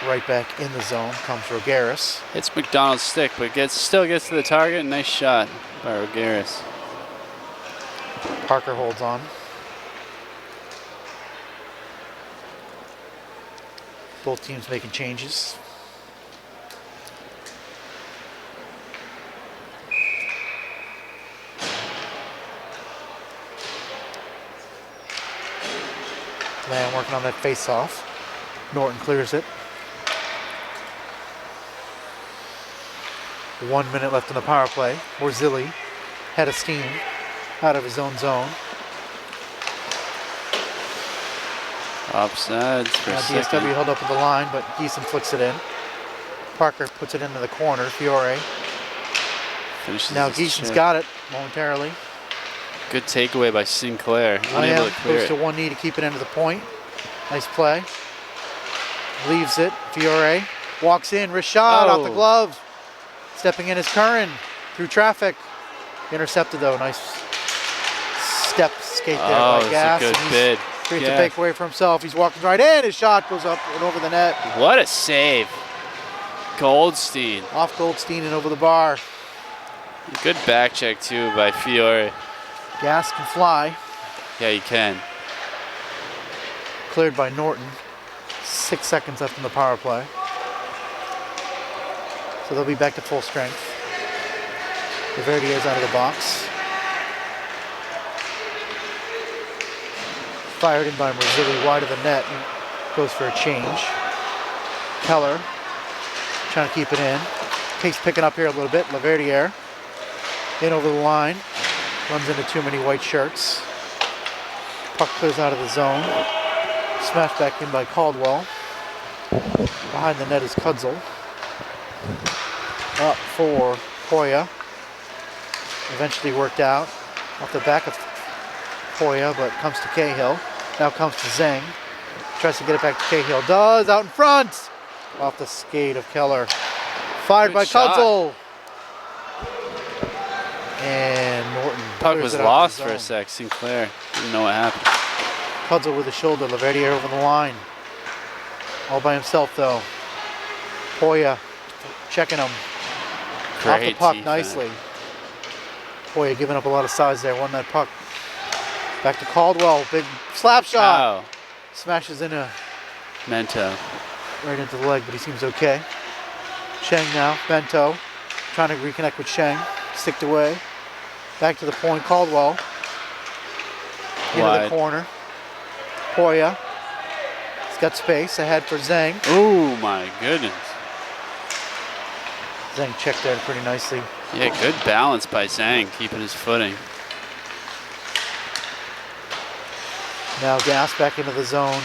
right back in the zone comes Rogaris. It's McDonald's stick, but still gets to the target. Nice shot by Rogaris. Parker holds on. Both teams making changes. Lamb working on that face-off. Norton clears it. 1 minute left in the power play. Morzilli head of steam out of his own zone. Offsides for a DSW second. held up at the line, but Geeson flicks it in. Parker puts it into the corner. Fiore. Finishes Now his Geeson's chip. got it momentarily. Good takeaway by Sinclair. Unable Lamb to clear goes to it. one knee to keep it into the point. Nice play. Leaves it. Fiore walks in. Wrist shot off the Oh. glove. Stepping in is Curran through traffic. Intercepted though. Nice step skate there Oh, by it's Gas. a good and he's bid. creates Yeah. a breakaway for himself. He's walking right in. His shot goes up and over the net. What a save. Goldstein. Off Goldstein and over the bar. Good back check too by Fiore. Gas can fly. Yeah, you can. Cleared by Norton. 6 seconds left in the power play. So they'll be back to full strength. Laverdier's out of the box. Fired in by Morzilli wide of the net and goes for a change. Keller trying to keep it in. Pace picking up here a little bit. Laverdiere in over the line. Runs into too many white shirts. Puck clears out of the zone. Smashed back in by Caldwell. Behind the net is Kudzel. Up for Hoya. Eventually worked out off the back of Hoya, but comes to Cahill. Now comes to Zeng. Tries to get it back to Cahill. Does, out in front! Off the skate of Keller. Fired by Kudzel. And Norton. Puck was lost for a sec. Sinclair didn't know what happened. Kudzel with the shoulder. Laverdiere over the line. All by himself, though. Hoya checking him. Off the puck nicely. Hoya giving up a lot of size there. Won that puck. Back to Caldwell. Big slap shot. Wow. Smashes into Mento. right into the leg, but he seems okay. Sheng now. Bento trying to reconnect with Sheng. Sticked away. Back to the point. Caldwell. Into the corner. Hoya. He's got space ahead for Zeng. Oh my goodness. Zeng checked there pretty nicely. Yeah, good balance by Zhang, keeping his footing. Now Gas back into the zone.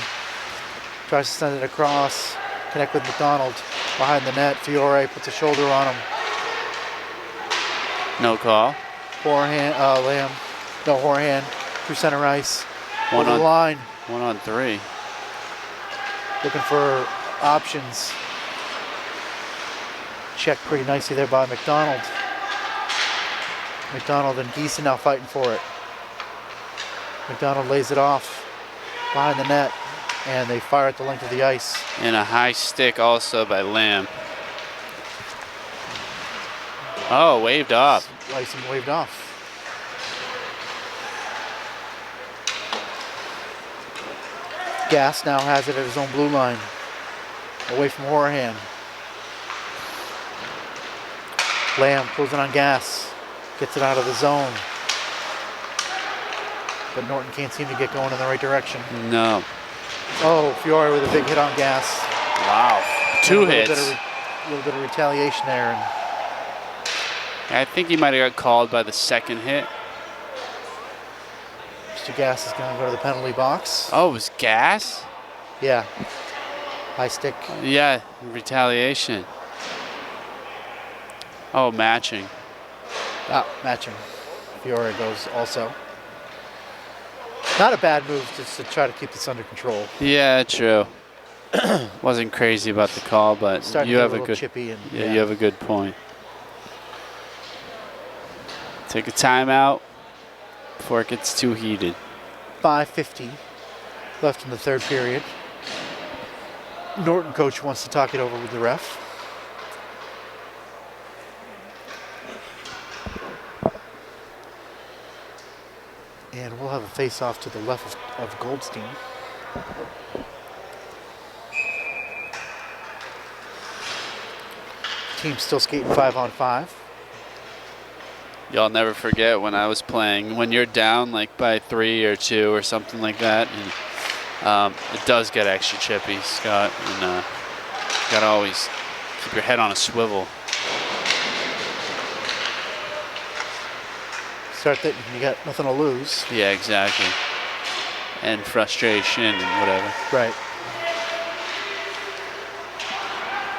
Tries to send it across. Connect with McDonald. Behind the net. Fiore puts a shoulder on him. No call. Forehand, Lamb. No, Horehand. Through center ice. One Over the line. 1-on-3. Looking for options. Checked pretty nicely there by McDonald. McDonald and Geeson now fighting for it. McDonald lays it off behind the net, and they fire at the length of the ice. And a high stick also by Lamb. Oh, waved off. Icing waved off. Gas now has it at his own blue line. Away from Horahan. Lamb pulls it on Gas. Gets it out of the zone. But Norton can't seem to get going in the right direction. No. Oh, Fiore with a big hit on Gas. Wow. Two hits. A little bit of retaliation there. And I think he might have got called by the second hit. Mr. Gas is going to go to the penalty box. Oh, it was Gas? Yeah. High stick. Yeah, retaliation. Oh, matching. Ah, matching. Fiore goes also. Not a bad move just to try to keep this under control. Yeah, true. Wasn't crazy about the call, but Starting you to have get a little good chippy and you have a good point. Take a timeout before it gets too heated. 5:50 left in the third period. Norton coach wants to talk it over with the ref. And we'll have a face-off to the left of Goldstein. Team's still skating 5-on-5. Y'all never forget when I was playing, when you're down like by 3 or 2 or something like that, and it does get extra chippy, Scott, and you gotta always keep your head on a swivel. Start that, you got nothing to lose. Yeah, exactly. And frustration and whatever. Right.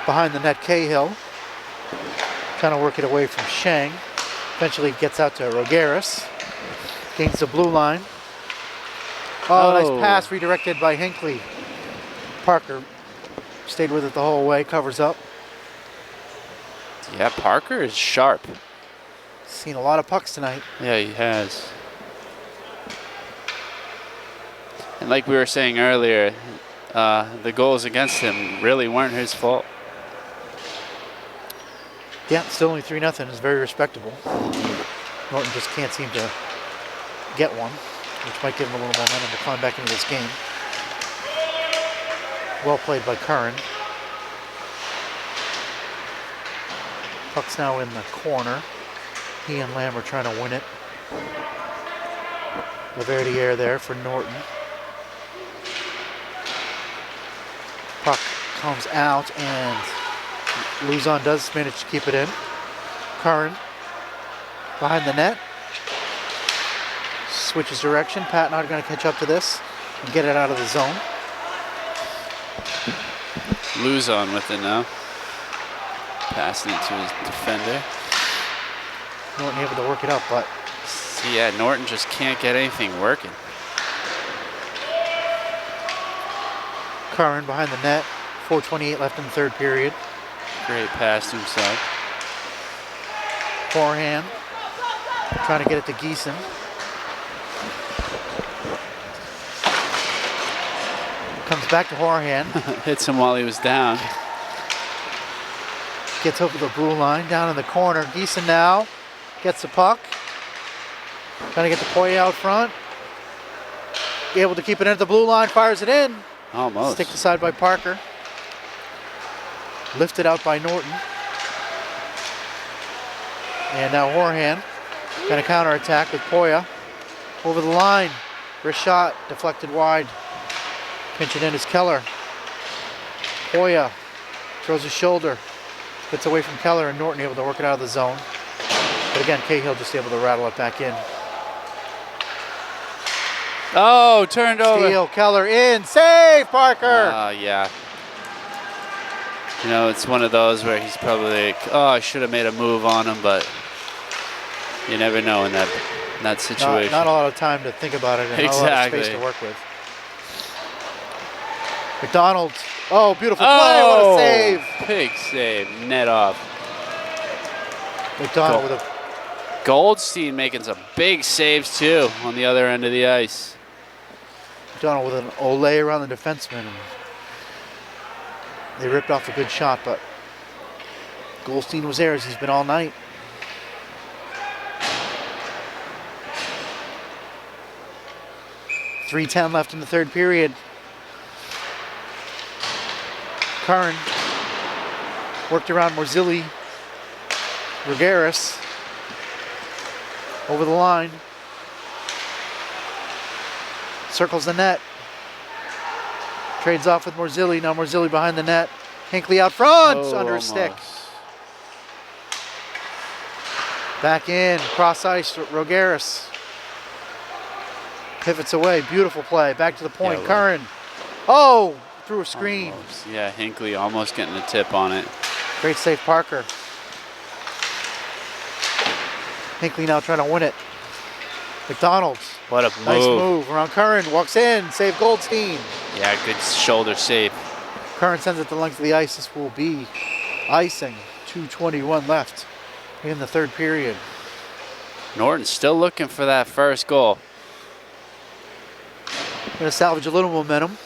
Behind the net, Cahill. Trying to work it away from Sheng. Eventually gets out to Rogeris. Gains the blue line. Oh, nice pass redirected by Hinckley. Parker stayed with it the whole way, covers up. Yeah, Parker is sharp. Seen a lot of pucks tonight. Yeah, he has. And like we were saying earlier, the goals against him really weren't his fault. Yeah, still only 3-0. It's very respectable. Norton just can't seem to get one, which might give him a little momentum to climb back into this game. Well played by Curran. Puck's now in the corner. He and Lamb are trying to win it. Laverdiere there for Norton. Puck comes out and Luzon does manage to keep it in. Curran behind the net. Switches direction. Patnod going to catch up to this and get it out of the zone. Luzon with it now. Passing it to his defender. Norton able to work it up, but See, yeah, Norton just can't get anything working. Curran behind the net. 4:28 left in the third period. Great pass to himself. Forehand. Trying to get it to Geeson. Comes back to Horahan. Hits him while he was down. Gets over the blue line, down in the corner. Geeson now gets the puck. Trying to get the Poya out front. Able to keep it into the blue line, fires it in. Almost. Stick aside by Parker. Lifted out by Norton. And now Horahan going to counterattack with Poya. Over the line. Wrist shot, deflected wide. Pinch it in is Keller. Poya throws his shoulder. Gets away from Keller, and Norton able to work it out of the zone. But again, Cahill just able to rattle it back in. Oh, turned over. Steal, Keller in, save, Parker! Oh, yeah. You know, it's one of those where he's probably like, oh, I should have made a move on him, but you never know in that situation. Not a lot of time to think about it and not a lot of space to work with. McDonald, oh, beautiful play, what a save! Big save, net off. McDonald with a Goldstein making some big saves too on the other end of the ice. McDonald with an Olay around the defenseman. They ripped off a good shot, but Goldstein was there as he's been all night. .310 left in the third period. Curran worked around Morzilli. Rogaris over the line. Circles the net. Trades off with Morzilli. Now Morzilli behind the net. Hinckley out front, under his stick. Back in, cross ice, Rogaris. Pivots away, beautiful play. Back to the point, Yeah, Curran. Oh, through a screen. Almost. Yeah, Hinckley almost getting a tip on it. Great save, Parker. Hinckley now trying to win it. McDonald. What a move. Nice move around Curran. Walks in. Save Goldstein. Yeah, good shoulder save. Curran sends it to the length of the ice. This will be icing. 2:21 left in the third period. Norton still looking for that first goal. Going to salvage a little momentum.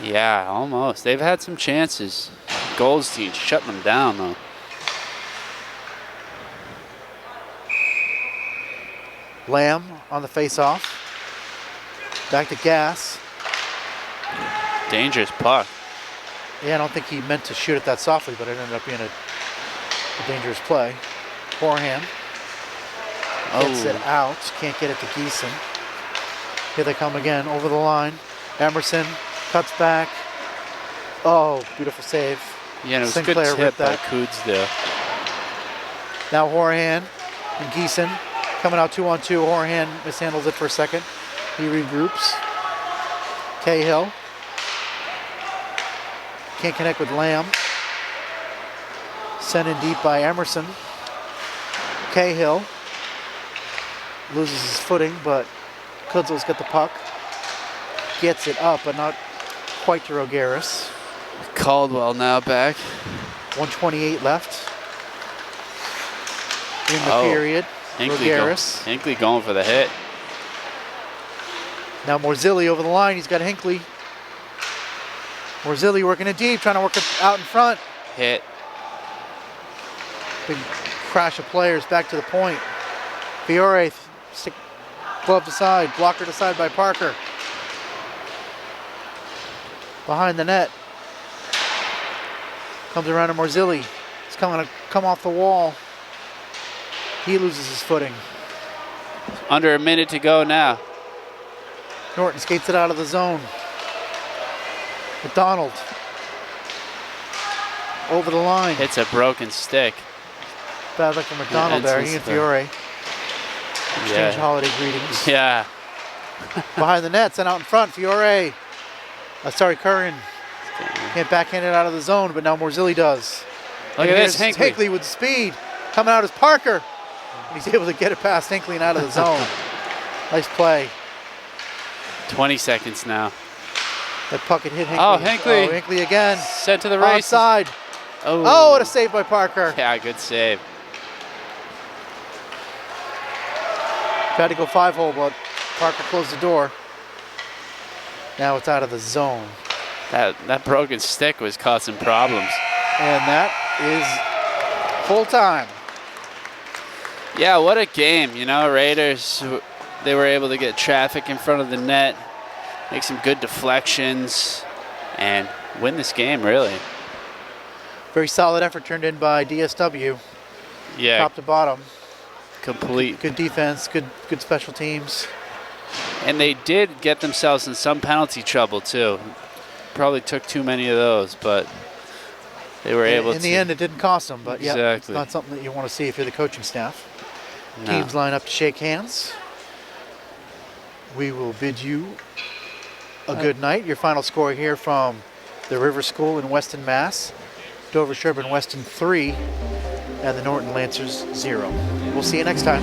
Yeah, almost. They've had some chances. Goldstein shutting them down though. Lamb on the face-off. Back to Gass. Dangerous puck. Yeah, I don't think he meant to shoot it that softly, but it ended up being a dangerous play. Forehand. Gets it out. Can't get it to Geeson. Here they come again over the line. Emerson cuts back. Oh, beautiful save. Yeah, and it was Sinclair a good tip ripped by that. Coods there. Now Horahan and Geeson coming out 2-on-2. Horahan mishandles it for a second. He regroups. Cahill. Can't connect with Lamb. Sent in deep by Emerson. Cahill loses his footing, but Kudzel's got the puck. Gets it up, but not quite to Rogaris. Caldwell now back. 1:28 left in the period. Rogaris. Hinckley going for the hit. Now Morzilli over the line. He's got Hinckley. Morzilli working it deep, trying to work it out in front. Hit. Big crash of players back to the point. Fiore stick glove aside, blocker aside by Parker. Behind the net. Comes around to Morzilli. He's coming to come off the wall. He loses his footing. Under a minute to go now. Norton skates it out of the zone. McDonald. Over the line. Hits a broken stick. Bad luck for McDonald Yeah, there. it's He and the- Fiore. exchange holiday greetings. Yeah. Behind the nets and out in front, Fiore. Curran can't backhand it out of the zone, but now Morzilli does. Look at this, Hinckley with speed. Coming out as Parker. And he's able to get it past Hinckley and out of the zone. Nice play. 20 seconds now. That puck had hit Hinckley. Oh, Hinckley. Oh, Hinckley again. Sent to the race. Offside. Oh, what a save by Parker. Yeah, good save. Tried to go 5-hole, but Parker closed the door. Now it's out of the zone. That broken stick was causing problems. And that is full time. Yeah, what a game. You know, Raiders, they were able to get traffic in front of the net, make some good deflections, and win this game, really. Very solid effort turned in by DSW. Yeah. Top to bottom. Complete. Good defense, good special teams. And they did get themselves in some penalty trouble, too. Probably took too many of those, but they were able to. In the end, it didn't cost them, but yeah, Exactly. it's not something that you want to see if you're the coaching staff. No. Teams line up to shake hands. We will bid you a good night. Your final score here from the River School in Weston, Mass. Dover Sherburne Weston 3 and the Norton Lancers 0. We'll see you next time.